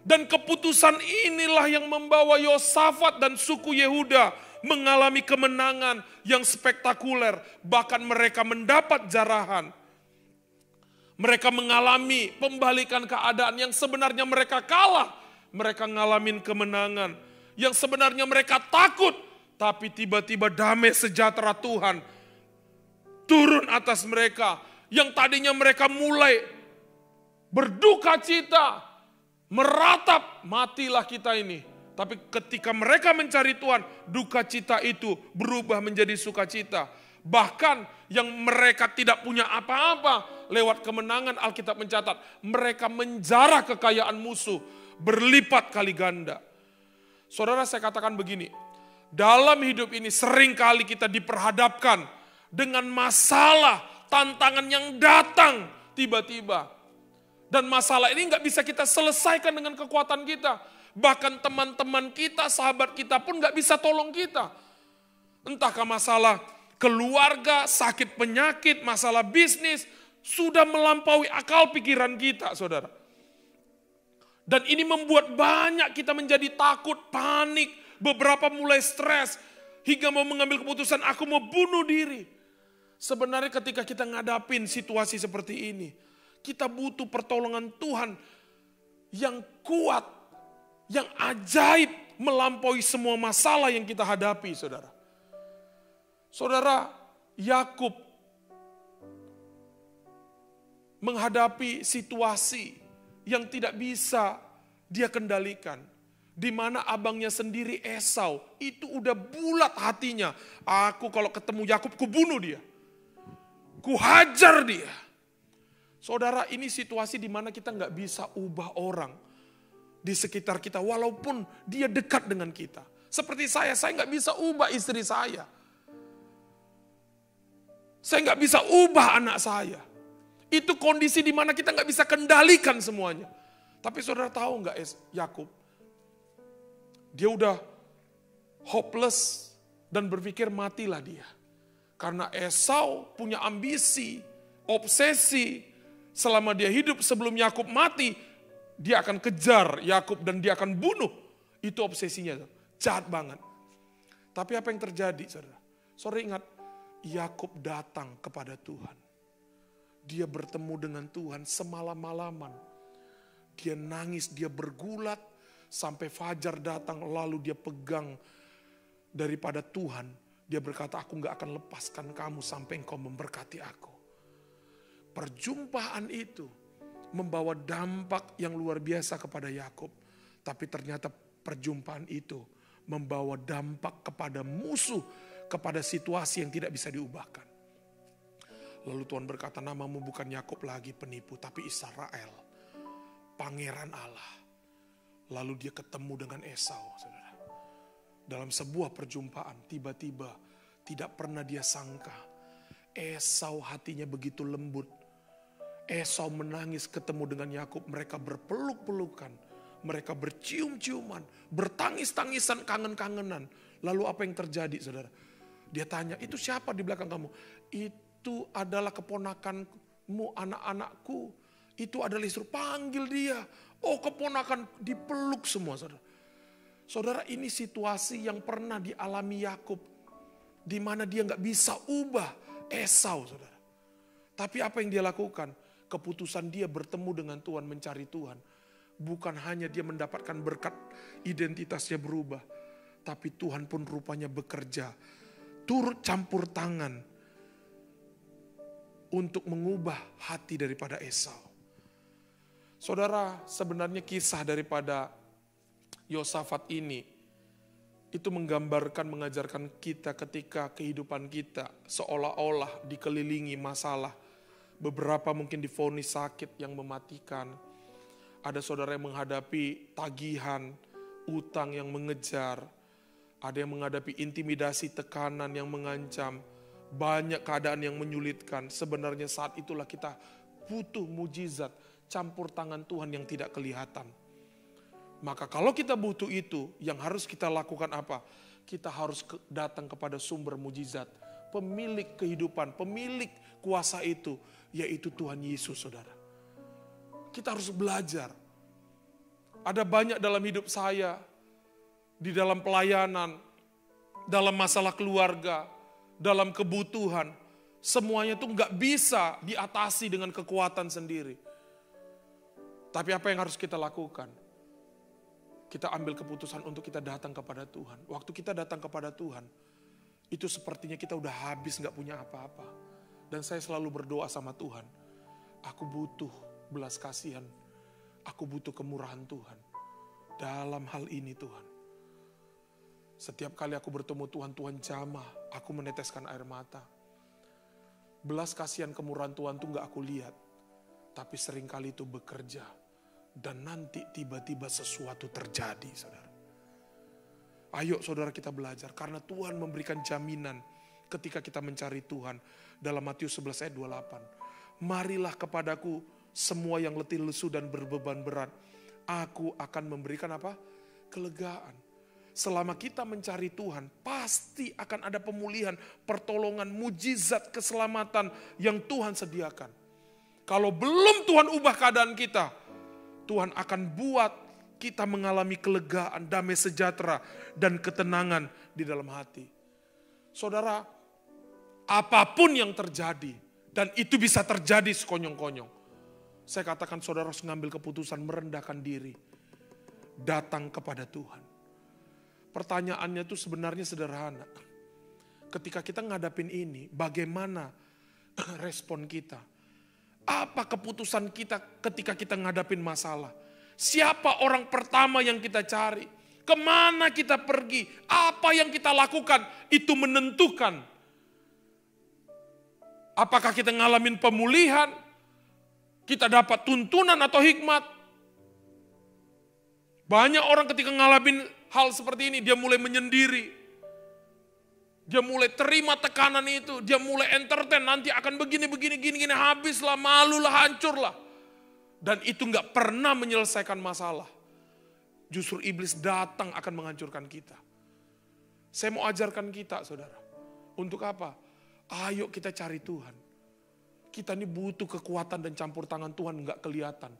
Dan keputusan inilah yang membawa Yosafat dan suku Yehuda mengalami kemenangan yang spektakuler. Bahkan mereka mendapat jarahan. Mereka mengalami pembalikan keadaan yang sebenarnya mereka kalah. Mereka ngalamin kemenangan. Yang sebenarnya mereka takut. Tapi tiba-tiba damai sejahtera Tuhan turun atas mereka. Yang tadinya mereka mulai berduka cita. Meratap, matilah kita ini. Tapi ketika mereka mencari Tuhan, duka cita itu berubah menjadi sukacita. Bahkan yang mereka tidak punya apa-apa, lewat kemenangan Alkitab mencatat, mereka menjarah kekayaan musuh berlipat kali ganda. Saudara, saya katakan begini, dalam hidup ini seringkali kita diperhadapkan dengan masalah, tantangan yang datang tiba-tiba. Dan masalah ini nggak bisa kita selesaikan dengan kekuatan kita. Bahkan teman-teman kita, sahabat kita pun nggak bisa tolong kita. Entahkah masalah keluarga, sakit penyakit, masalah bisnis, sudah melampaui akal pikiran kita, saudara. Dan ini membuat banyak kita menjadi takut, panik, beberapa mulai stres, hingga mau mengambil keputusan, aku mau bunuh diri. Sebenarnya ketika kita ngadapin situasi seperti ini, kita butuh pertolongan Tuhan yang kuat, yang ajaib melampaui semua masalah yang kita hadapi, saudara. Saudara, Yakub menghadapi situasi yang tidak bisa dia kendalikan. Di mana abangnya sendiri Esau itu udah bulat hatinya. Aku kalau ketemu Yakub, ku bunuh dia. Ku hajar dia. Saudara, ini situasi di mana kita nggak bisa ubah orang di sekitar kita walaupun dia dekat dengan kita. Seperti saya nggak bisa ubah istri saya. Saya nggak bisa ubah anak saya. Itu kondisi di mana kita nggak bisa kendalikan semuanya. Tapi saudara tahu nggak Yakub? Dia udah hopeless dan berpikir matilah dia. Karena Esau punya ambisi, obsesi. Selama dia hidup sebelum Yakub mati, dia akan kejar Yakub dan dia akan bunuh. Itu obsesinya, jahat banget. Tapi apa yang terjadi, saudara? Saudara ingat, Yakub datang kepada Tuhan. Dia bertemu dengan Tuhan semalam-malaman. Dia nangis, dia bergulat sampai fajar datang, lalu dia pegang daripada Tuhan. Dia berkata, aku gak akan lepaskan kamu sampai engkau memberkati aku. Perjumpaan itu membawa dampak yang luar biasa kepada Yakub. Tapi ternyata perjumpaan itu membawa dampak kepada musuh, kepada situasi yang tidak bisa diubahkan. Lalu Tuhan berkata, namamu bukan Yakub lagi penipu, tapi Israel, pangeran Allah. Lalu dia ketemu dengan Esau, saudara. Dalam sebuah perjumpaan, tiba-tiba tidak pernah dia sangka. Esau hatinya begitu lembut. Esau menangis ketemu dengan Yakub. Mereka berpeluk-pelukan. Mereka bercium-ciuman. Bertangis-tangisan, kangen-kangenan. Lalu apa yang terjadi, saudara? Dia tanya, itu siapa di belakang kamu? Itu adalah keponakanmu, anak-anakku. Itu adalah istri, panggil dia. Oh, keponakan, dipeluk semua, saudara. Saudara, ini situasi yang pernah dialami Yakub, di mana dia nggak bisa ubah Esau, saudara. Tapi apa yang dia lakukan? Keputusan dia bertemu dengan Tuhan, mencari Tuhan. Bukan hanya dia mendapatkan berkat, identitasnya berubah. Tapi Tuhan pun rupanya bekerja, turut campur tangan untuk mengubah hati daripada Esau. Saudara, sebenarnya kisah daripada Yosafat ini itu menggambarkan, mengajarkan kita ketika kehidupan kita seolah-olah dikelilingi masalah. Beberapa mungkin divonis sakit yang mematikan. Ada saudara yang menghadapi tagihan, utang yang mengejar. Ada yang menghadapi intimidasi, tekanan yang mengancam. Banyak keadaan yang menyulitkan. Sebenarnya saat itulah kita butuh mujizat, campur tangan Tuhan yang tidak kelihatan. Maka kalau kita butuh itu, yang harus kita lakukan apa? Kita harus datang kepada sumber mujizat, pemilik kehidupan, pemilik kuasa itu, yaitu Tuhan Yesus, saudara. Kita harus belajar. Ada banyak dalam hidup saya, di dalam pelayanan, dalam masalah keluarga, dalam kebutuhan, semuanya itu nggak bisa diatasi dengan kekuatan sendiri. Tapi apa yang harus kita lakukan? Kita ambil keputusan untuk kita datang kepada Tuhan. Waktu kita datang kepada Tuhan, itu sepertinya kita udah habis gak punya apa-apa. Dan saya selalu berdoa sama Tuhan. Aku butuh belas kasihan. Aku butuh kemurahan Tuhan. Dalam hal ini Tuhan. Setiap kali aku bertemu Tuhan, Tuhan jamah. Aku meneteskan air mata. Belas kasihan kemurahan Tuhan tuh gak aku lihat. Tapi seringkali itu bekerja. Dan nanti tiba-tiba sesuatu terjadi, saudara. Ayo saudara kita belajar. Karena Tuhan memberikan jaminan ketika kita mencari Tuhan. Dalam Matius 11 ayat 28. Marilah kepadaku semua yang letih lesu dan berbeban berat. Aku akan memberikan apa? Kelegaan. Selama kita mencari Tuhan, pasti akan ada pemulihan, pertolongan, mujizat, keselamatan yang Tuhan sediakan. Kalau belum Tuhan ubah keadaan kita, Tuhan akan buat kita mengalami kelegaan, damai sejahtera, dan ketenangan di dalam hati. Saudara, apapun yang terjadi, dan itu bisa terjadi sekonyong-konyong. Saya katakan saudara harus mengambil keputusan merendahkan diri. datang kepada Tuhan. Pertanyaannya tuh sebenarnya sederhana. Ketika kita ngadapin ini, bagaimana respon kita? Apa keputusan kita ketika kita ngadapin masalah? Siapa orang pertama yang kita cari? Kemana kita pergi? Apa yang kita lakukan? Itu menentukan. Apakah kita ngalamin pemulihan? Kita dapat tuntunan atau hikmat? Banyak orang ketika ngalamin hal seperti ini, dia mulai menyendiri. Dia mulai terima tekanan itu. Dia mulai entertain, nanti akan begini, habislah, malulah, hancurlah. Dan itu gak pernah menyelesaikan masalah. Justru iblis datang akan menghancurkan kita. Saya mau ajarkan kita, saudara. Untuk apa? Ayo kita cari Tuhan. Kita ini butuh kekuatan dan campur tangan Tuhan gak kelihatan.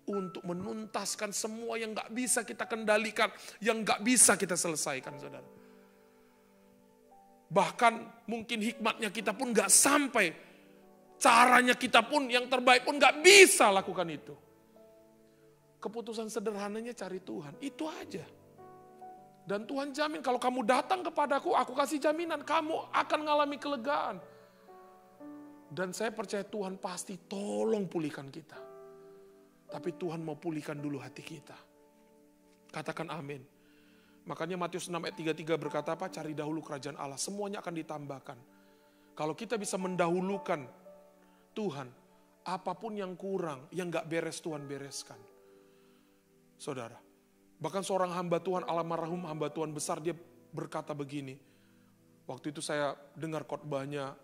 Untuk menuntaskan semua yang gak bisa kita kendalikan. Yang gak bisa kita selesaikan, saudara. Bahkan mungkin hikmatnya kita pun gak sampai. Caranya kita pun yang terbaik pun gak bisa lakukan itu. Keputusan sederhananya cari Tuhan. Itu aja. Dan Tuhan jamin kalau kamu datang kepadaku, aku kasih jaminan kamu akan mengalami kelegaan. Dan saya percaya Tuhan pasti tolong pulihkan kita. Tapi Tuhan mau pulihkan dulu hati kita. Katakan amin. Makanya Matius 6 ayat 33 berkata apa? Cari dahulu kerajaan Allah. Semuanya akan ditambahkan. Kalau kita bisa mendahulukan Tuhan, apapun yang kurang, yang gak beres Tuhan bereskan. Saudara, bahkan seorang hamba Tuhan, almarhum hamba Tuhan besar, dia berkata begini. Waktu itu saya dengar khotbahnya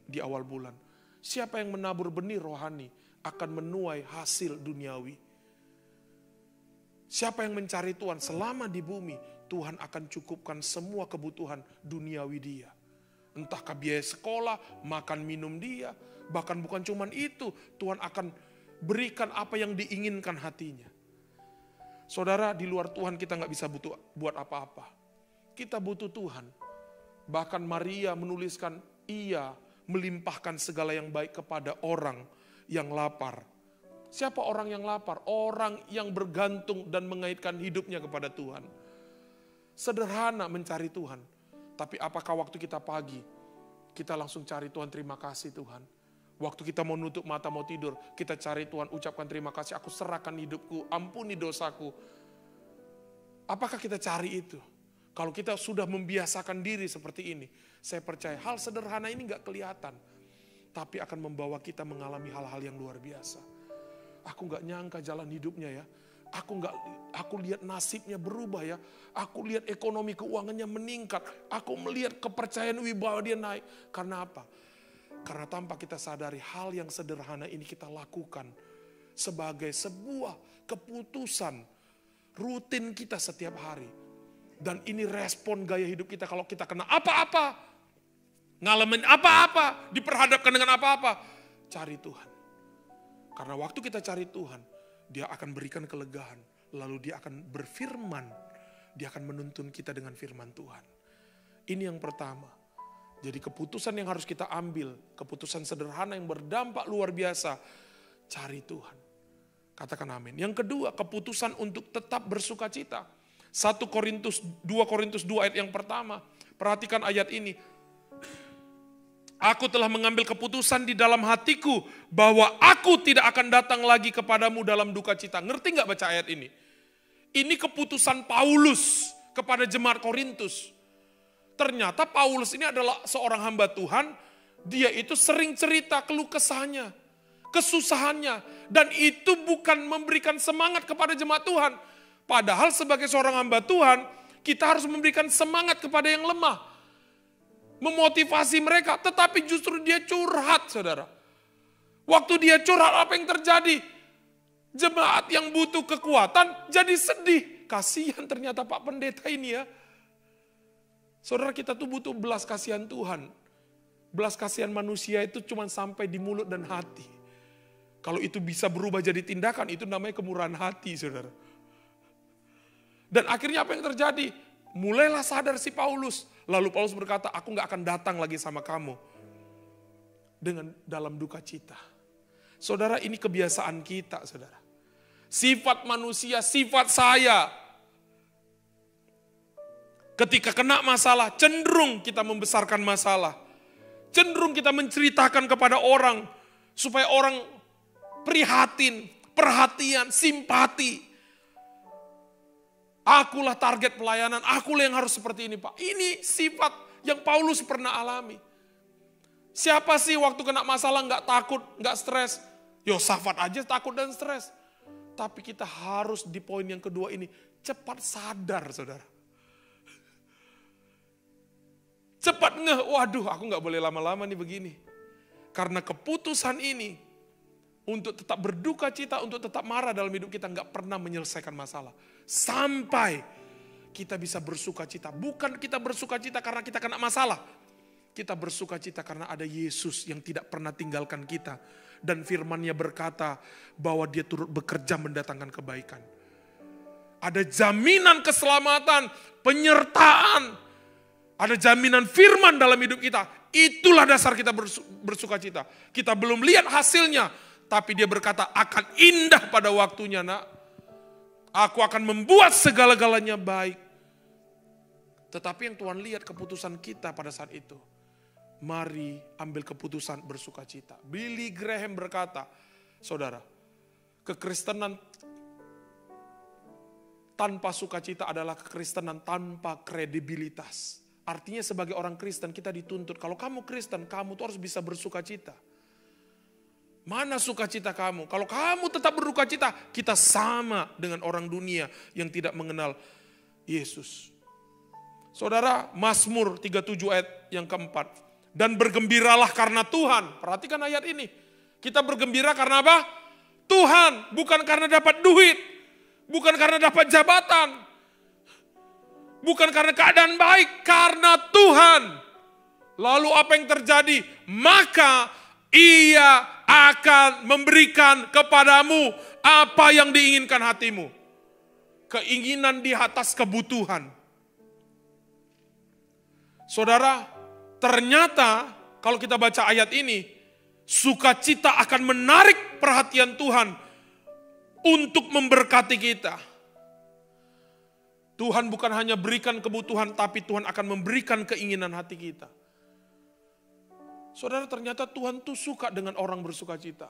di awal bulan. Siapa yang menabur benih rohani akan menuai hasil duniawi. Siapa yang mencari Tuhan selama di bumi, Tuhan akan cukupkan semua kebutuhan duniawi dia. Entahkah biaya sekolah, makan minum dia. Bahkan bukan cuma itu, Tuhan akan berikan apa yang diinginkan hatinya. Saudara, di luar Tuhan kita gak bisa buat apa-apa. Kita butuh Tuhan. Bahkan Maria menuliskan, ia melimpahkan segala yang baik kepada orang yang lapar. Siapa orang yang lapar? Orang yang bergantung dan mengaitkan hidupnya kepada Tuhan. Sederhana mencari Tuhan. Tapi apakah waktu kita pagi, kita langsung cari Tuhan, terima kasih Tuhan. Waktu kita mau nutup mata, mau tidur, kita cari Tuhan, ucapkan terima kasih, aku serahkan hidupku, ampuni dosaku. Apakah kita cari itu? Kalau kita sudah membiasakan diri seperti ini, saya percaya hal sederhana ini gak kelihatan. Tapi akan membawa kita mengalami hal-hal yang luar biasa. Aku gak nyangka jalan hidupnya ya. Aku lihat nasibnya berubah ya. Aku lihat ekonomi keuangannya meningkat. Aku melihat kepercayaan wibawa dia naik. Karena apa? Karena tanpa kita sadari hal yang sederhana ini kita lakukan sebagai sebuah keputusan rutin kita setiap hari. Dan ini respon gaya hidup kita kalau kita kena apa-apa. Ngalamin apa-apa, diperhadapkan dengan apa-apa. Cari Tuhan. Karena waktu kita cari Tuhan, dia akan berikan kelegaan. Lalu dia akan berfirman. Dia akan menuntun kita dengan firman Tuhan. Ini yang pertama. Jadi keputusan yang harus kita ambil, keputusan sederhana yang berdampak luar biasa, cari Tuhan. Katakan amin. Yang kedua, keputusan untuk tetap bersuka cita. 2 Korintus 2 ayat yang pertama. Perhatikan ayat ini. Aku telah mengambil keputusan di dalam hatiku bahwa aku tidak akan datang lagi kepadamu dalam duka cita. Ngerti gak baca ayat ini? Ini keputusan Paulus kepada jemaat Korintus. Ternyata Paulus ini adalah seorang hamba Tuhan. Dia itu sering cerita keluh kesahnya, kesusahannya. Dan itu bukan memberikan semangat kepada jemaat Tuhan. Padahal sebagai seorang hamba Tuhan, kita harus memberikan semangat kepada yang lemah. Memotivasi mereka, tetapi justru dia curhat, saudara. Waktu dia curhat, apa yang terjadi? Jemaat yang butuh kekuatan jadi sedih. Kasihan ternyata Pak Pendeta ini ya. Saudara, kita tuh butuh belas kasihan Tuhan. Belas kasihan manusia itu cuma sampai di mulut dan hati. Kalau itu bisa berubah jadi tindakan, itu namanya kemurahan hati, saudara. Dan akhirnya apa yang terjadi? Mulailah sadar si Paulus. Lalu Paulus berkata, aku gak akan datang lagi sama kamu. Dengan dalam duka cita. Saudara, ini kebiasaan kita, saudara. Sifat manusia, sifat saya. Ketika kena masalah, cenderung kita membesarkan masalah. Cenderung kita menceritakan kepada orang, supaya orang prihatin, perhatian, simpati. Akulah target pelayanan, akulah yang harus seperti ini Pak. Ini sifat yang Paulus pernah alami. Siapa sih waktu kena masalah nggak takut, nggak stres? Yosafat aja takut dan stres. Tapi kita harus di poin yang kedua ini, cepat sadar saudara. Cepat ngeh, waduh aku nggak boleh lama-lama nih begini. Karena keputusan ini untuk tetap berduka cita, untuk tetap marah dalam hidup kita nggak pernah menyelesaikan masalah. Sampai kita bisa bersuka cita. Bukan kita bersuka cita karena kita kena masalah. Kita bersuka cita karena ada Yesus yang tidak pernah tinggalkan kita. Dan firman-Nya berkata bahwa dia turut bekerja mendatangkan kebaikan. Ada jaminan keselamatan, penyertaan. Ada jaminan firman dalam hidup kita. Itulah dasar kita bersuka cita. Kita belum lihat hasilnya. Tapi dia berkata akan indah pada waktunya nak. Aku akan membuat segala-galanya baik. Tetapi yang Tuhan lihat keputusan kita pada saat itu. Mari ambil keputusan bersuka cita. Billy Graham berkata, saudara, kekristenan tanpa sukacita adalah kekristenan tanpa kredibilitas. Artinya sebagai orang Kristen kita dituntut, kalau kamu Kristen, kamu tuh harus bisa bersuka cita. Mana sukacita kamu? Kalau kamu tetap berduka cita, kita sama dengan orang dunia yang tidak mengenal Yesus. Saudara, Mazmur 37 ayat yang keempat. Dan bergembiralah karena Tuhan. Perhatikan ayat ini. Kita bergembira karena apa? Tuhan, bukan karena dapat duit. Bukan karena dapat jabatan. Bukan karena keadaan baik, karena Tuhan. Lalu apa yang terjadi? Maka Ia akan memberikan kepadamu apa yang diinginkan hatimu. Keinginan di atas kebutuhan. Saudara, ternyata kalau kita baca ayat ini, sukacita akan menarik perhatian Tuhan untuk memberkati kita. Tuhan bukan hanya berikan kebutuhan, tapi Tuhan akan memberikan keinginan hati kita. Saudara, ternyata Tuhan tuh suka dengan orang bersuka cita.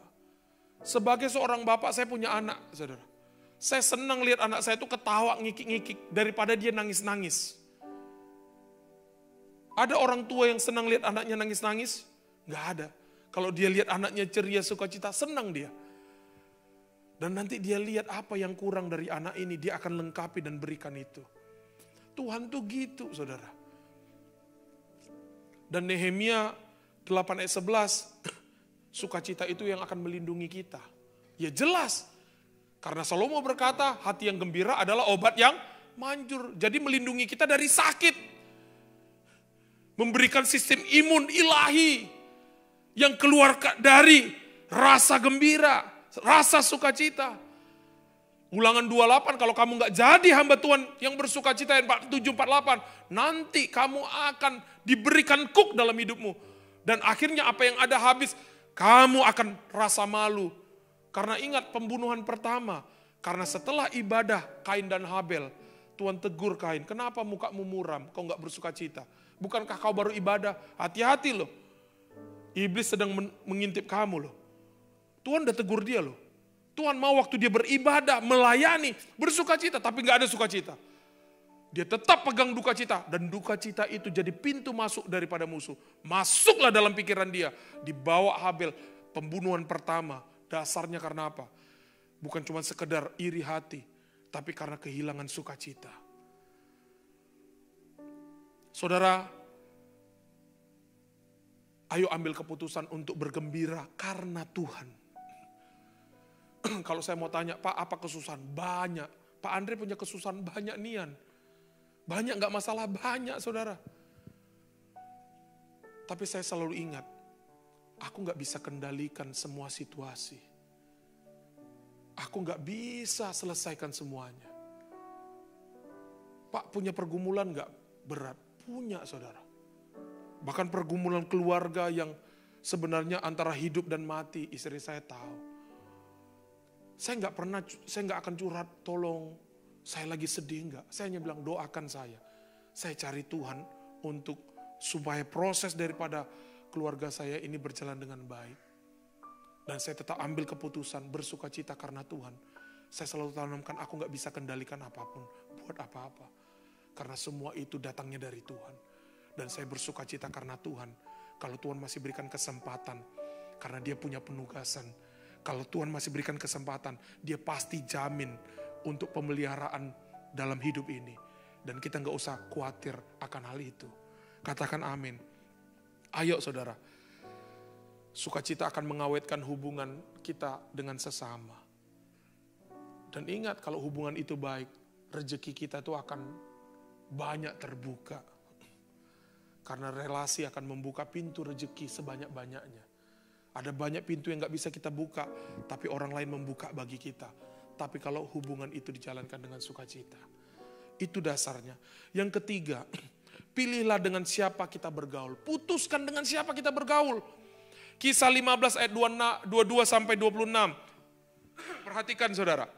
Sebagai seorang bapak, saya punya anak, saudara. Saya senang lihat anak saya itu ketawa ngikik-ngikik daripada dia nangis-nangis. Ada orang tua yang senang lihat anaknya nangis-nangis? Nggak ada. Kalau dia lihat anaknya ceria, sukacita, senang dia. Dan nanti dia lihat apa yang kurang dari anak ini, dia akan lengkapi dan berikan itu. Tuhan tuh gitu, saudara. Dan Nehemia 8 ayat 11, sukacita itu yang akan melindungi kita. Ya jelas, karena Salomo berkata, hati yang gembira adalah obat yang manjur. Jadi melindungi kita dari sakit. Memberikan sistem imun ilahi yang keluar dari rasa gembira, rasa sukacita. Ulangan 28, kalau kamu nggak jadi hamba Tuhan yang bersukacita, 7:48, nanti kamu akan diberikan kuk dalam hidupmu. Dan akhirnya apa yang ada habis, kamu akan rasa malu. Karena ingat pembunuhan pertama, karena setelah ibadah Kain dan Habel, Tuhan tegur Kain, kenapa mukamu muram, kau nggak bersukacita? Bukankah kau baru ibadah? Hati-hati loh. Iblis sedang mengintip kamu loh. Tuhan udah tegur dia loh. Tuhan mau waktu dia beribadah, melayani, bersukacita, tapi nggak ada sukacita. Dia tetap pegang duka cita, dan duka cita itu jadi pintu masuk daripada musuh. Masuklah dalam pikiran dia, dibawa Habel, pembunuhan pertama. Dasarnya karena apa? Bukan cuma sekedar iri hati, tapi karena kehilangan sukacita. Saudara, ayo ambil keputusan untuk bergembira karena Tuhan. Kalau saya mau tanya, Pak apa kesusahan? Banyak. Pak Andre punya kesusahan banyak nian. Banyak gak masalah? Banyak saudara. Tapi saya selalu ingat, aku gak bisa kendalikan semua situasi. Aku gak bisa selesaikan semuanya. Pak punya pergumulan gak berat? Punya saudara. Bahkan pergumulan keluarga yang sebenarnya antara hidup dan mati, istri saya tahu. Saya nggak akan curhat, tolong saya lagi sedih enggak. Saya hanya bilang doakan saya. Saya cari Tuhan untuk supaya proses daripada keluarga saya ini berjalan dengan baik. Dan saya tetap ambil keputusan bersuka cita karena Tuhan. Saya selalu tanamkan aku nggak bisa kendalikan apapun, buat apa-apa. Karena semua itu datangnya dari Tuhan. Dan saya bersuka cita karena Tuhan. Kalau Tuhan masih berikan kesempatan, karena dia punya penugasan. Kalau Tuhan masih berikan kesempatan, dia pasti jamin untuk pemeliharaan dalam hidup ini. Dan kita nggak usah khawatir akan hal itu. Katakan amin. Ayo saudara, sukacita akan mengawetkan hubungan kita dengan sesama. Dan ingat kalau hubungan itu baik, rezeki kita itu akan banyak terbuka. Karena relasi akan membuka pintu rezeki sebanyak-banyaknya. Ada banyak pintu yang gak bisa kita buka, tapi orang lain membuka bagi kita. Tapi kalau hubungan itu dijalankan dengan sukacita. Itu dasarnya. Yang ketiga, pilihlah dengan siapa kita bergaul. Putuskan dengan siapa kita bergaul. Kisah 15 ayat 22 sampai 26. Perhatikan saudara.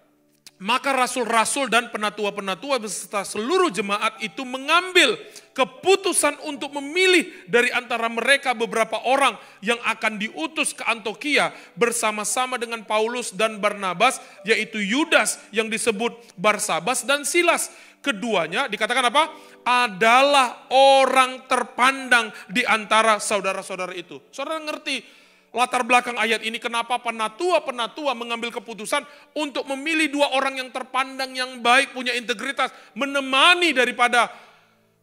Maka rasul-rasul dan penatua-penatua beserta seluruh jemaat itu mengambil keputusan untuk memilih dari antara mereka beberapa orang yang akan diutus ke Antiokhia bersama-sama dengan Paulus dan Barnabas, yaitu Yudas yang disebut Barsabas dan Silas. Keduanya dikatakan apa? Adalah orang terpandang di antara saudara-saudara itu. Saudara ngerti latar belakang ayat ini, kenapa penatua-penatua mengambil keputusan untuk memilih dua orang yang terpandang, yang baik, punya integritas, menemani daripada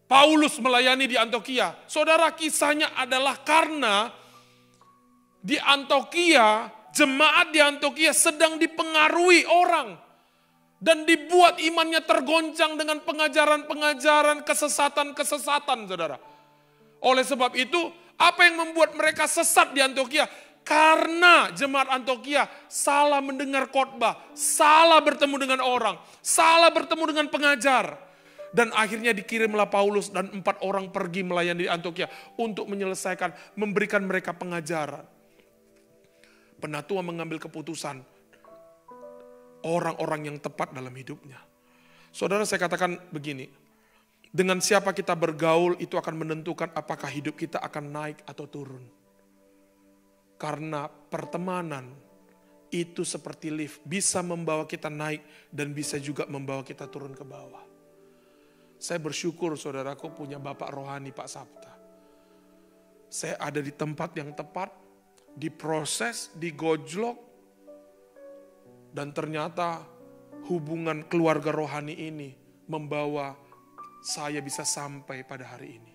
Paulus melayani di Antiokhia. Saudara, kisahnya adalah karena di Antiokhia, jemaat di Antiokhia sedang dipengaruhi orang. Dan dibuat imannya tergoncang dengan pengajaran-pengajaran kesesatan-kesesatan, saudara. Oleh sebab itu, apa yang membuat mereka sesat di Antiokhia? Karena jemaat Antiokhia salah mendengar khotbah, salah bertemu dengan orang, salah bertemu dengan pengajar. Dan akhirnya dikirimlah Paulus dan 4 orang pergi melayani di Antiokhia untuk menyelesaikan, memberikan mereka pengajaran. Penatua mengambil keputusan orang-orang yang tepat dalam hidupnya. Saudara, saya katakan begini. Dengan siapa kita bergaul itu akan menentukan apakah hidup kita akan naik atau turun. Karena pertemanan itu seperti lift, bisa membawa kita naik dan bisa juga membawa kita turun ke bawah. Saya bersyukur saudaraku punya Bapak rohani Pak Sabta. Saya ada di tempat yang tepat, diproses, digojlok, dan ternyata hubungan keluarga rohani ini membawa saya bisa sampai pada hari ini.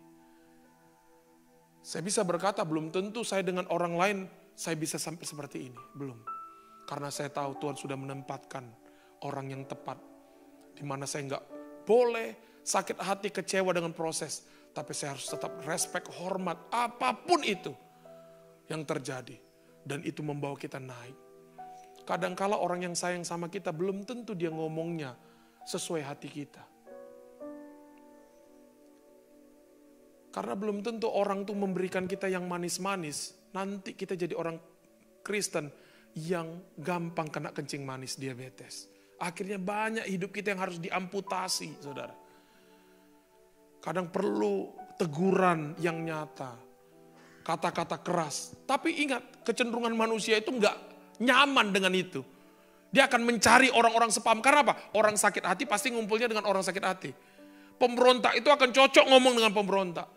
Saya bisa berkata belum tentu saya dengan orang lain saya bisa sampai seperti ini. Belum. Karena saya tahu Tuhan sudah menempatkan orang yang tepat. Di mana saya enggak boleh sakit hati, kecewa dengan proses. Tapi saya harus tetap respect, hormat, apapun itu yang terjadi. Dan itu membawa kita naik. Kadangkala orang yang sayang sama kita belum tentu dia ngomongnya sesuai hati kita. Karena belum tentu orang tuh memberikan kita yang manis-manis. Nanti kita jadi orang Kristen yang gampang kena kencing manis, diabetes. Akhirnya banyak hidup kita yang harus diamputasi, saudara. Kadang perlu teguran yang nyata. Kata-kata keras. Tapi ingat, kecenderungan manusia itu enggak nyaman dengan itu. Dia akan mencari orang-orang sepaham. Karena apa? Orang sakit hati pasti ngumpulnya dengan orang sakit hati. Pemberontak itu akan cocok ngomong dengan pemberontak.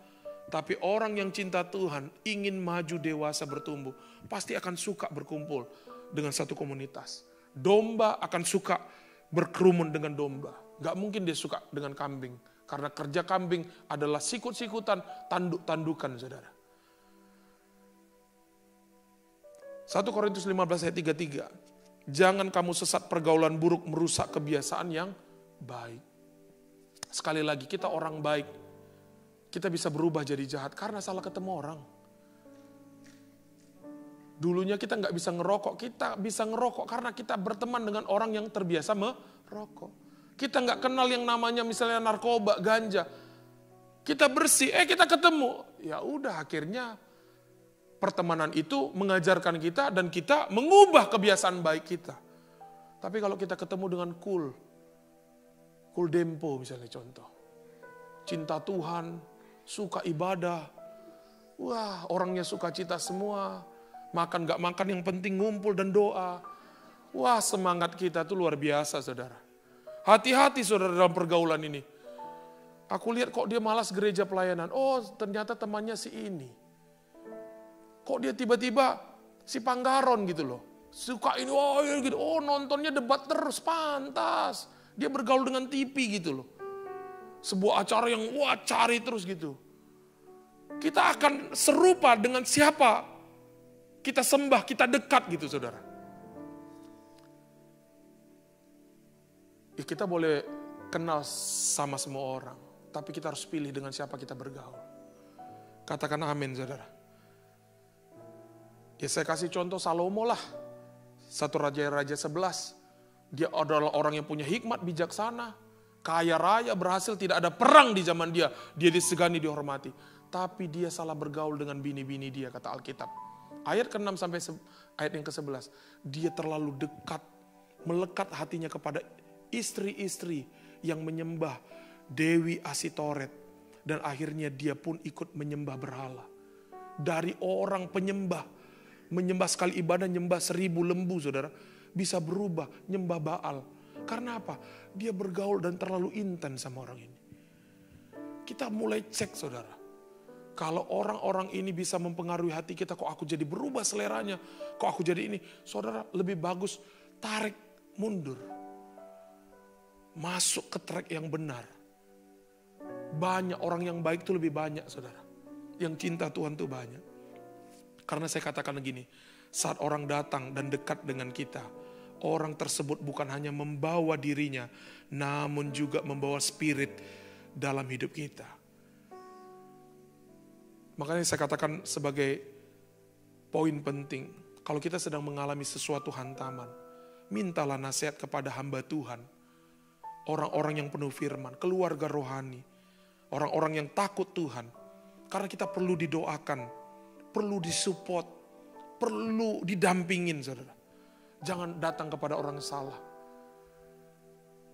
Tapi orang yang cinta Tuhan, ingin maju dewasa bertumbuh, pasti akan suka berkumpul dengan satu komunitas. Domba akan suka berkerumun dengan domba. Gak mungkin dia suka dengan kambing. Karena kerja kambing adalah sikut-sikutan, tanduk-tandukan, saudara. 1 Korintus 15 ayat 33. Jangan kamu sesat pergaulan buruk merusak kebiasaan yang baik. Sekali lagi, kita orang baik. Kita bisa berubah jadi jahat karena salah ketemu orang. Dulunya kita nggak bisa ngerokok, kita bisa ngerokok karena kita berteman dengan orang yang terbiasa merokok. Kita nggak kenal yang namanya misalnya narkoba, ganja. Kita bersih, kita ketemu. Ya udah, akhirnya pertemanan itu mengajarkan kita dan kita mengubah kebiasaan baik kita. Tapi kalau kita ketemu dengan cool dempo misalnya contoh. Cinta Tuhan, suka ibadah. Wah, orangnya suka cita semua. Makan gak makan yang penting ngumpul dan doa. Wah, semangat kita tuh luar biasa saudara. Hati-hati saudara dalam pergaulan ini. Aku lihat kok dia malas gereja pelayanan. Oh, ternyata temannya si ini. Kok dia tiba-tiba si Panggaron gitu loh. Suka ini, oh gitu. Oh, nontonnya debat terus, pantas. Dia bergaul dengan TV gitu loh. Sebuah acara yang wah cari terus gitu. Kita akan serupa dengan siapa kita sembah, kita dekat gitu saudara. Ya, kita boleh kenal sama semua orang. Tapi kita harus pilih dengan siapa kita bergaul. Katakan amin saudara. Ya saya kasih contoh Salomo lah. Satu Raja 11. Dia adalah orang yang punya hikmat, bijaksana. Kaya raya, berhasil, tidak ada perang di zaman dia. Dia disegani, dihormati. Tapi dia salah bergaul dengan bini-bini dia, kata Alkitab. Ayat ke-6 sampai ayat yang ke-11. Dia terlalu dekat, melekat hatinya kepada istri-istri yang menyembah Dewi Asitoret. Dan akhirnya dia pun ikut menyembah berhala. Dari orang penyembah, menyembah sekali ibadah, nyembah 1000 lembu saudara. Bisa berubah, nyembah Baal. Karena apa? Dia bergaul dan terlalu intens sama orang ini. Kita mulai cek saudara. Kalau orang-orang ini bisa mempengaruhi hati kita, kok aku jadi berubah seleranya, kok aku jadi ini. Saudara, lebih bagus tarik mundur. Masuk ke track yang benar. Banyak orang yang baik itu lebih banyak saudara. Yang cinta Tuhan itu banyak. Karena saya katakan begini, saat orang datang dan dekat dengan kita, orang tersebut bukan hanya membawa dirinya, namun juga membawa spirit dalam hidup kita. Makanya saya katakan sebagai poin penting, kalau kita sedang mengalami sesuatu hantaman, mintalah nasihat kepada hamba Tuhan, orang-orang yang penuh firman, keluarga rohani, orang-orang yang takut Tuhan. Karena kita perlu didoakan, perlu disupport, perlu didampingin saudara. Jangan datang kepada orang salah.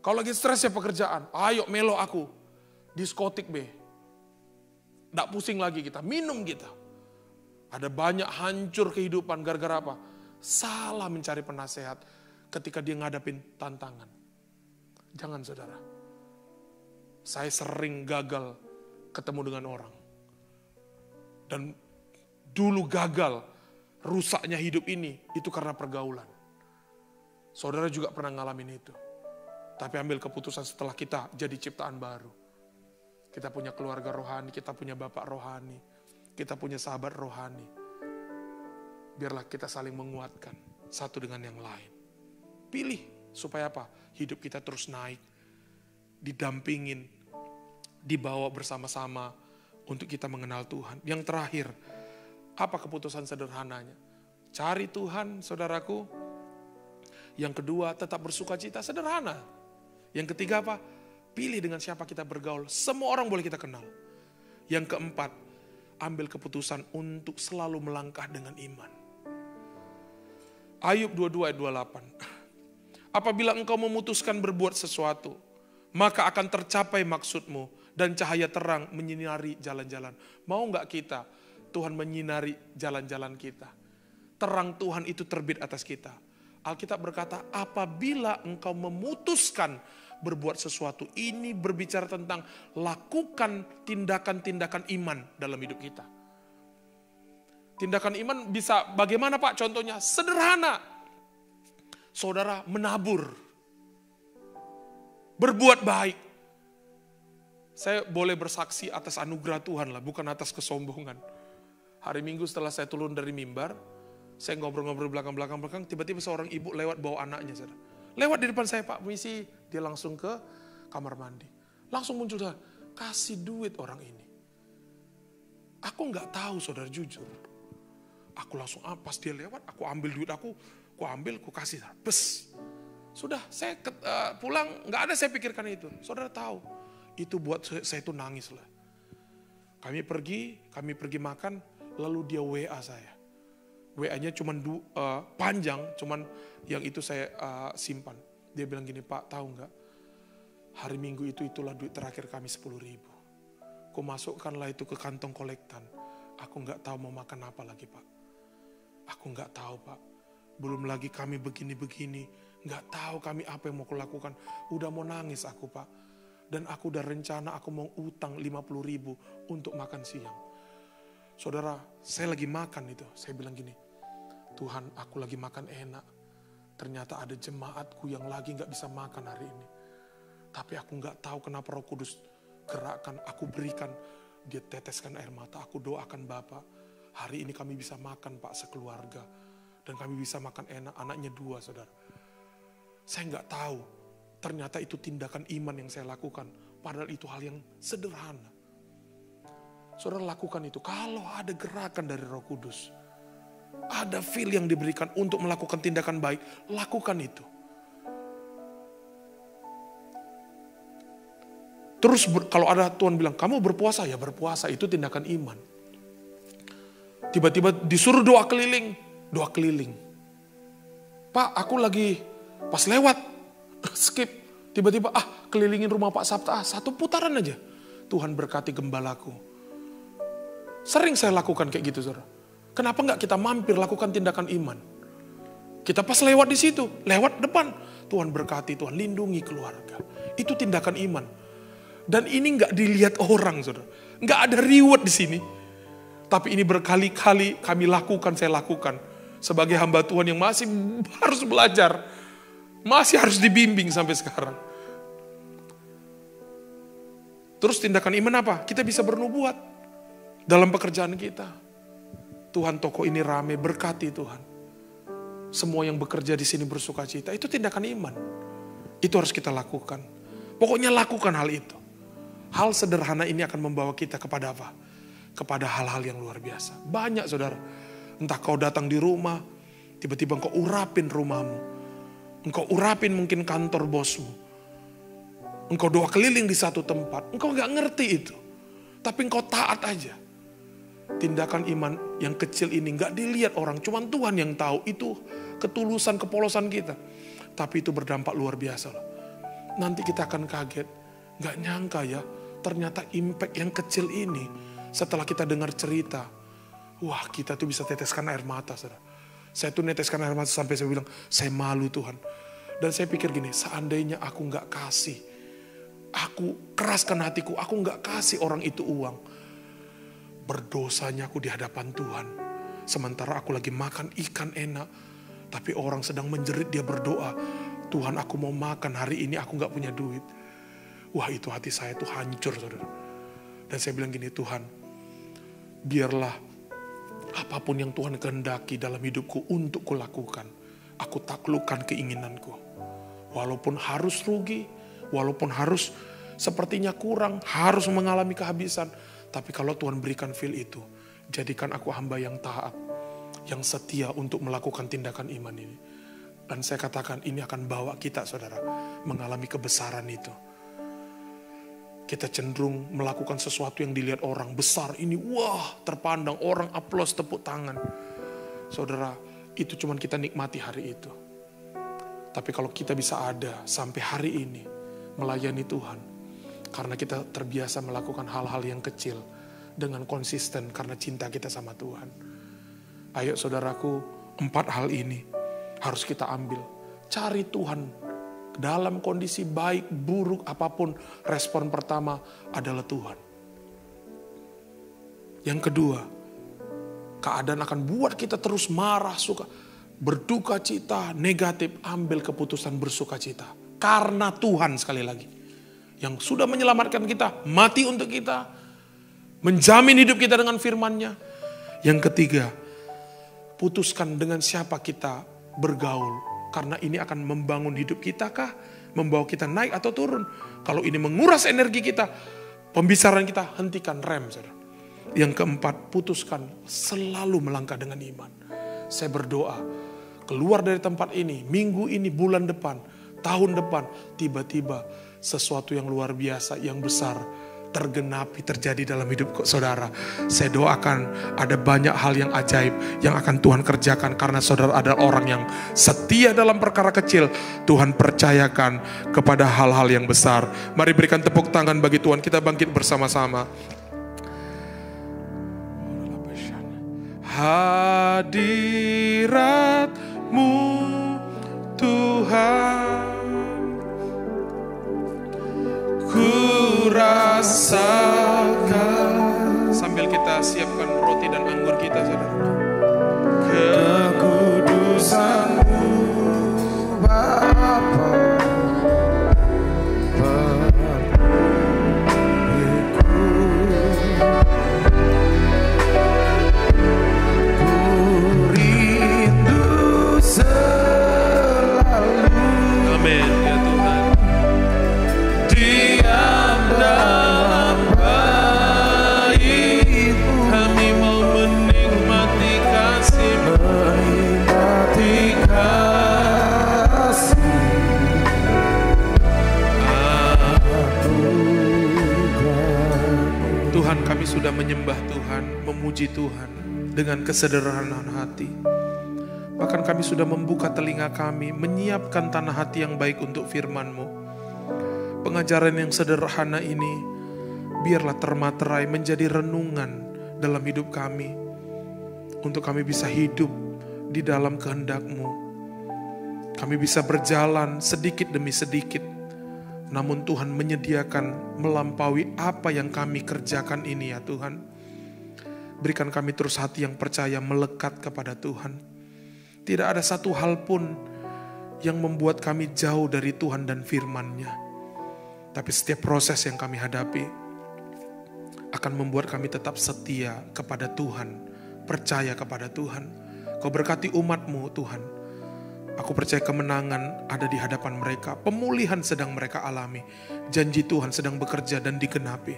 Kalau lagi stres ya pekerjaan, ayo melo aku, diskotik be. Nggak pusing lagi kita, minum kita. Ada banyak hancur kehidupan gara-gara apa? Salah mencari penasehat ketika dia ngadapin tantangan. Jangan saudara. Saya sering gagal ketemu dengan orang. Dan dulu gagal, rusaknya hidup ini, itu karena pergaulan. Saudara juga pernah ngalamin itu. Tapi ambil keputusan setelah kita jadi ciptaan baru. Kita punya keluarga rohani, kita punya bapak rohani, kita punya sahabat rohani. Biarlah kita saling menguatkan satu dengan yang lain. Pilih supaya apa? Hidup kita terus naik, didampingin, dibawa bersama-sama untuk kita mengenal Tuhan. Yang terakhir, apa keputusan sederhananya? Cari Tuhan, saudaraku. Yang kedua, tetap bersukacita, sederhana. Yang ketiga apa? Pilih dengan siapa kita bergaul. Semua orang boleh kita kenal. Yang keempat, ambil keputusan untuk selalu melangkah dengan iman. Ayub 22 ayat 28. Apabila engkau memutuskan berbuat sesuatu, maka akan tercapai maksudmu dan cahaya terang menyinari jalan-jalan. Mau gak kita Tuhan menyinari jalan-jalan kita? Terang Tuhan itu terbit atas kita. Alkitab berkata, apabila engkau memutuskan berbuat sesuatu, ini berbicara tentang lakukan tindakan-tindakan iman dalam hidup kita. Tindakan iman bisa bagaimana Pak? Contohnya sederhana. Saudara menabur. Berbuat baik. Saya boleh bersaksi atas anugerah Tuhan lah, bukan atas kesombongan. Hari Minggu setelah saya turun dari mimbar, saya ngobrol-ngobrol belakang-belakang, tiba-tiba seorang ibu lewat bawa anaknya. Saudara. Lewat di depan saya, Pak, misi. Dia langsung ke kamar mandi. Langsung muncul, saudara, kasih duit orang ini. Aku gak tahu, saudara, jujur. Aku langsung, pas dia lewat, aku ambil duit aku ambil, aku kasih. Bes. Sudah, saya pulang, gak ada saya pikirkan itu. Saudara tahu, itu buat saya itu nangis lah. Kami pergi makan, lalu dia WA saya. WA-nya cuman panjang, cuman yang itu saya simpan. Dia bilang gini, Pak tahu nggak, hari Minggu itulah duit terakhir kami 10.000. Kau masukkanlah itu ke kantong kolektan. Aku nggak tahu mau makan apa lagi Pak. Aku nggak tahu Pak. Belum lagi kami begini-begini, nggak tahu kami apa yang mau kulakukan. Udah mau nangis aku Pak. Dan aku udah rencana aku mau utang 50.000 untuk makan siang. Saudara, saya lagi makan itu. Saya bilang gini, Tuhan aku lagi makan enak. Ternyata ada jemaatku yang lagi gak bisa makan hari ini. Tapi aku gak tahu kenapa Roh Kudus gerakkan, aku berikan. Dia teteskan air mata, aku doakan Bapak. Hari ini kami bisa makan Pak sekeluarga. Dan kami bisa makan enak, anaknya 2 saudara. Saya gak tahu, ternyata itu tindakan iman yang saya lakukan. Padahal itu hal yang sederhana. Saudara lakukan itu, kalau ada gerakan dari Roh Kudus. Ada feel yang diberikan untuk melakukan tindakan baik, lakukan itu. Terus kalau ada Tuhan bilang, kamu berpuasa, ya berpuasa, itu tindakan iman. Tiba-tiba disuruh doa keliling. Pak, aku lagi pas lewat, skip. Tiba-tiba, kelilingin rumah Pak Sabta, 1 putaran aja. Tuhan berkati gembalaku. Sering saya lakukan kayak gitu, saudara. Kenapa nggak kita mampir lakukan tindakan iman? Kita pas lewat di situ, lewat depan. Tuhan berkati, Tuhan lindungi keluarga. Itu tindakan iman. Dan ini nggak dilihat orang, saudara. Nggak ada reward di sini. Tapi ini berkali-kali kami lakukan, saya lakukan. Sebagai hamba Tuhan yang masih harus belajar. Masih harus dibimbing sampai sekarang. Terus tindakan iman apa? Kita bisa bernubuat dalam pekerjaan kita. Tuhan, toko ini rame, berkati Tuhan. Semua yang bekerja di sini bersuka cita. Itu tindakan iman. Itu harus kita lakukan. Pokoknya lakukan hal itu. Hal sederhana ini akan membawa kita kepada apa? Kepada hal-hal yang luar biasa. Banyak saudara. Entah kau datang di rumah, tiba-tiba engkau urapin rumahmu. Engkau urapin mungkin kantor bosmu. Engkau doa keliling di satu tempat. Engkau gak ngerti itu. Tapi engkau taat aja. Tindakan iman yang kecil ini gak dilihat orang. Cuman Tuhan yang tahu itu ketulusan, kepolosan kita. Tapi itu berdampak luar biasa loh. Nanti kita akan kaget. Gak nyangka ya, ternyata impact yang kecil ini. Setelah kita dengar cerita. Wah, kita tuh bisa teteskan air mata. Saudara. Saya tuh neteskan air mata sampai saya bilang, saya malu Tuhan. Dan saya pikir gini, seandainya aku gak kasih. Aku keraskan hatiku, aku gak kasih orang itu uang. Berdosanya aku di hadapan Tuhan. Sementara aku lagi makan ikan enak. Tapi orang sedang menjerit, dia berdoa. Tuhan, aku mau makan hari ini, aku gak punya duit. Wah, itu hati saya tuh hancur, saudara. Dan saya bilang gini, Tuhan, biarlah apapun yang Tuhan kehendaki dalam hidupku untuk kulakukan. Aku taklukkan keinginanku. Walaupun harus rugi, walaupun harus sepertinya kurang, harus mengalami kehabisan. Tapi kalau Tuhan berikan feel itu, jadikan aku hamba yang taat, yang setia untuk melakukan tindakan iman ini. Dan saya katakan ini akan bawa kita, saudara, mengalami kebesaran itu. Kita cenderung melakukan sesuatu yang dilihat orang besar ini, wah terpandang, orang aplaus, tepuk tangan. Saudara, itu cuma kita nikmati hari itu. Tapi kalau kita bisa ada sampai hari ini, melayani Tuhan, karena kita terbiasa melakukan hal-hal yang kecil dengan konsisten karena cinta kita sama Tuhan. Ayo saudaraku, 4 hal ini harus kita ambil. Cari Tuhan dalam kondisi baik, buruk, apapun. Respon pertama adalah Tuhan. Yang kedua, keadaan akan buat kita terus marah, suka, berduka cita, negatif. Ambil keputusan bersuka cita. Karena Tuhan sekali lagi. Yang sudah menyelamatkan kita, mati untuk kita, menjamin hidup kita dengan firman-Nya. Yang ketiga, putuskan dengan siapa kita bergaul. Karena ini akan membangun hidup kita kah? Membawa kita naik atau turun? Kalau ini menguras energi kita, pembicaraan kita, hentikan, rem. Saudara. Yang keempat, putuskan selalu melangkah dengan iman. Saya berdoa, keluar dari tempat ini, minggu ini, bulan depan, tahun depan, tiba-tiba sesuatu yang luar biasa, yang besar tergenapi, terjadi dalam hidup saudara. Saya doakan ada banyak hal yang ajaib yang akan Tuhan kerjakan karena saudara adalah orang yang setia dalam perkara kecil. Tuhan percayakan kepada hal-hal yang besar. Mari berikan tepuk tangan bagi Tuhan. Kita bangkit bersama-sama. Hadirat-Mu Tuhan, ku rasakan. Sambil kita siapkan roti dan anggur kita, saudara. Kekudusan-Mu Bapa, kami sudah menyembah Tuhan, memuji Tuhan dengan kesederhanaan hati. Bahkan kami sudah membuka telinga kami, menyiapkan tanah hati yang baik untuk firman-Mu. Pengajaran yang sederhana ini, biarlah termaterai menjadi renungan dalam hidup kami. Untuk kami bisa hidup di dalam kehendak-Mu. Kami bisa berjalan sedikit demi sedikit. Namun Tuhan menyediakan melampaui apa yang kami kerjakan ini ya Tuhan. Berikan kami terus hati yang percaya melekat kepada Tuhan. Tidak ada satu hal pun yang membuat kami jauh dari Tuhan dan firman-Nya. Tapi setiap proses yang kami hadapi akan membuat kami tetap setia kepada Tuhan. Percaya kepada Tuhan. Kau berkati umat-Mu Tuhan. Aku percaya kemenangan ada di hadapan mereka. Pemulihan sedang mereka alami. Janji Tuhan sedang bekerja dan digenapi.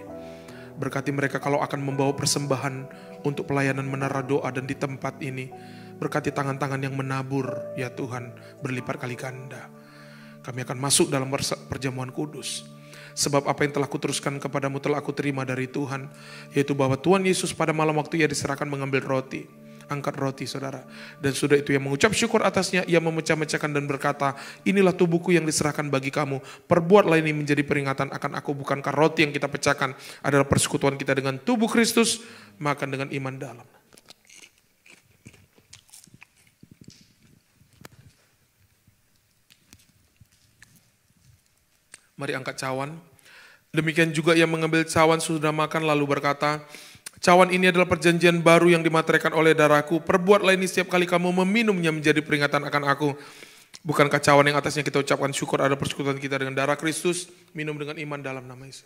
Berkati mereka kalau akan membawa persembahan untuk pelayanan menara doa dan di tempat ini. Berkati tangan-tangan yang menabur ya Tuhan berlipat kali ganda. Kami akan masuk dalam perjamuan kudus. Sebab apa yang telah kuteruskan kepadamu telah aku terima dari Tuhan. Yaitu bahwa Tuhan Yesus pada malam waktu ia diserahkan mengambil roti. Angkat roti saudara. Dan sudah itu ia mengucap syukur atasnya. Ia memecah-mecahkan dan berkata, inilah tubuhku yang diserahkan bagi kamu. Perbuatlah ini menjadi peringatan akan aku. Bukankah roti yang kita pecahkan adalah persekutuan kita dengan tubuh Kristus. Makan dengan iman dalam. Mari angkat cawan. Demikian juga ia mengambil cawan sudah makan lalu berkata, cawan ini adalah perjanjian baru yang dimateraikan oleh darahku. Perbuatlah ini setiap kali kamu meminumnya menjadi peringatan akan aku. Bukankah cawan yang atasnya kita ucapkan syukur ada persekutuan kita dengan darah Kristus. Minum dengan iman dalam nama Yesus.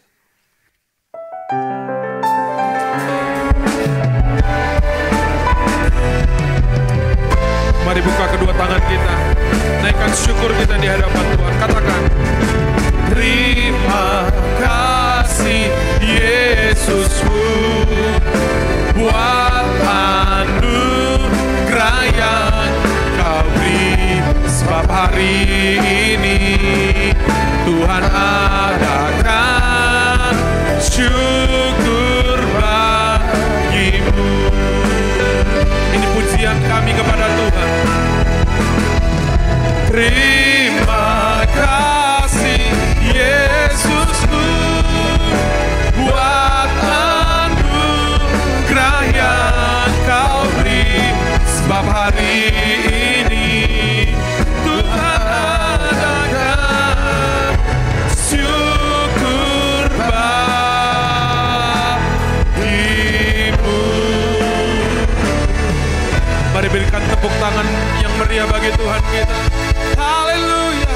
Mari buka kedua tangan kita. Naikkan syukur kita di hadapan Tuhan. Katakan, terima kasih Yesusku buat anugerah yang kau beri. Sebab hari ini Tuhan adakan syukur bagimu. Ini pujian kami kepada Tuhan. Terima kasih Yesusku buat anugerah yang kau beri. Sebab hari ini Tuhan adakan syukur bagimu. Mari berikan tepuk tangan yang meriah bagi Tuhan kita. Haleluya.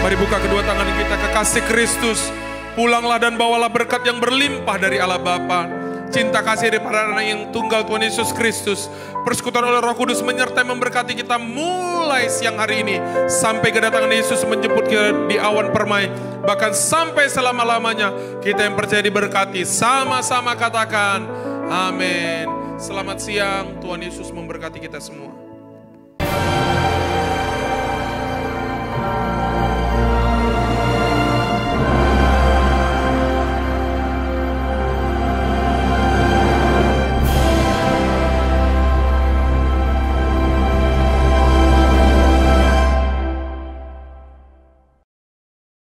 Mari buka kedua tangan kita. Kekasih Kristus, pulanglah dan bawalah berkat yang berlimpah dari Allah Bapa, cinta kasih daripada anak yang tunggal Tuhan Yesus Kristus, persekutuan oleh Roh Kudus menyertai memberkati kita mulai siang hari ini sampai kedatangan Yesus menjemput kita di awan permai, bahkan sampai selama-lamanya. Kita yang percaya diberkati, sama-sama katakan amin. Selamat siang, Tuhan Yesus memberkati kita semua.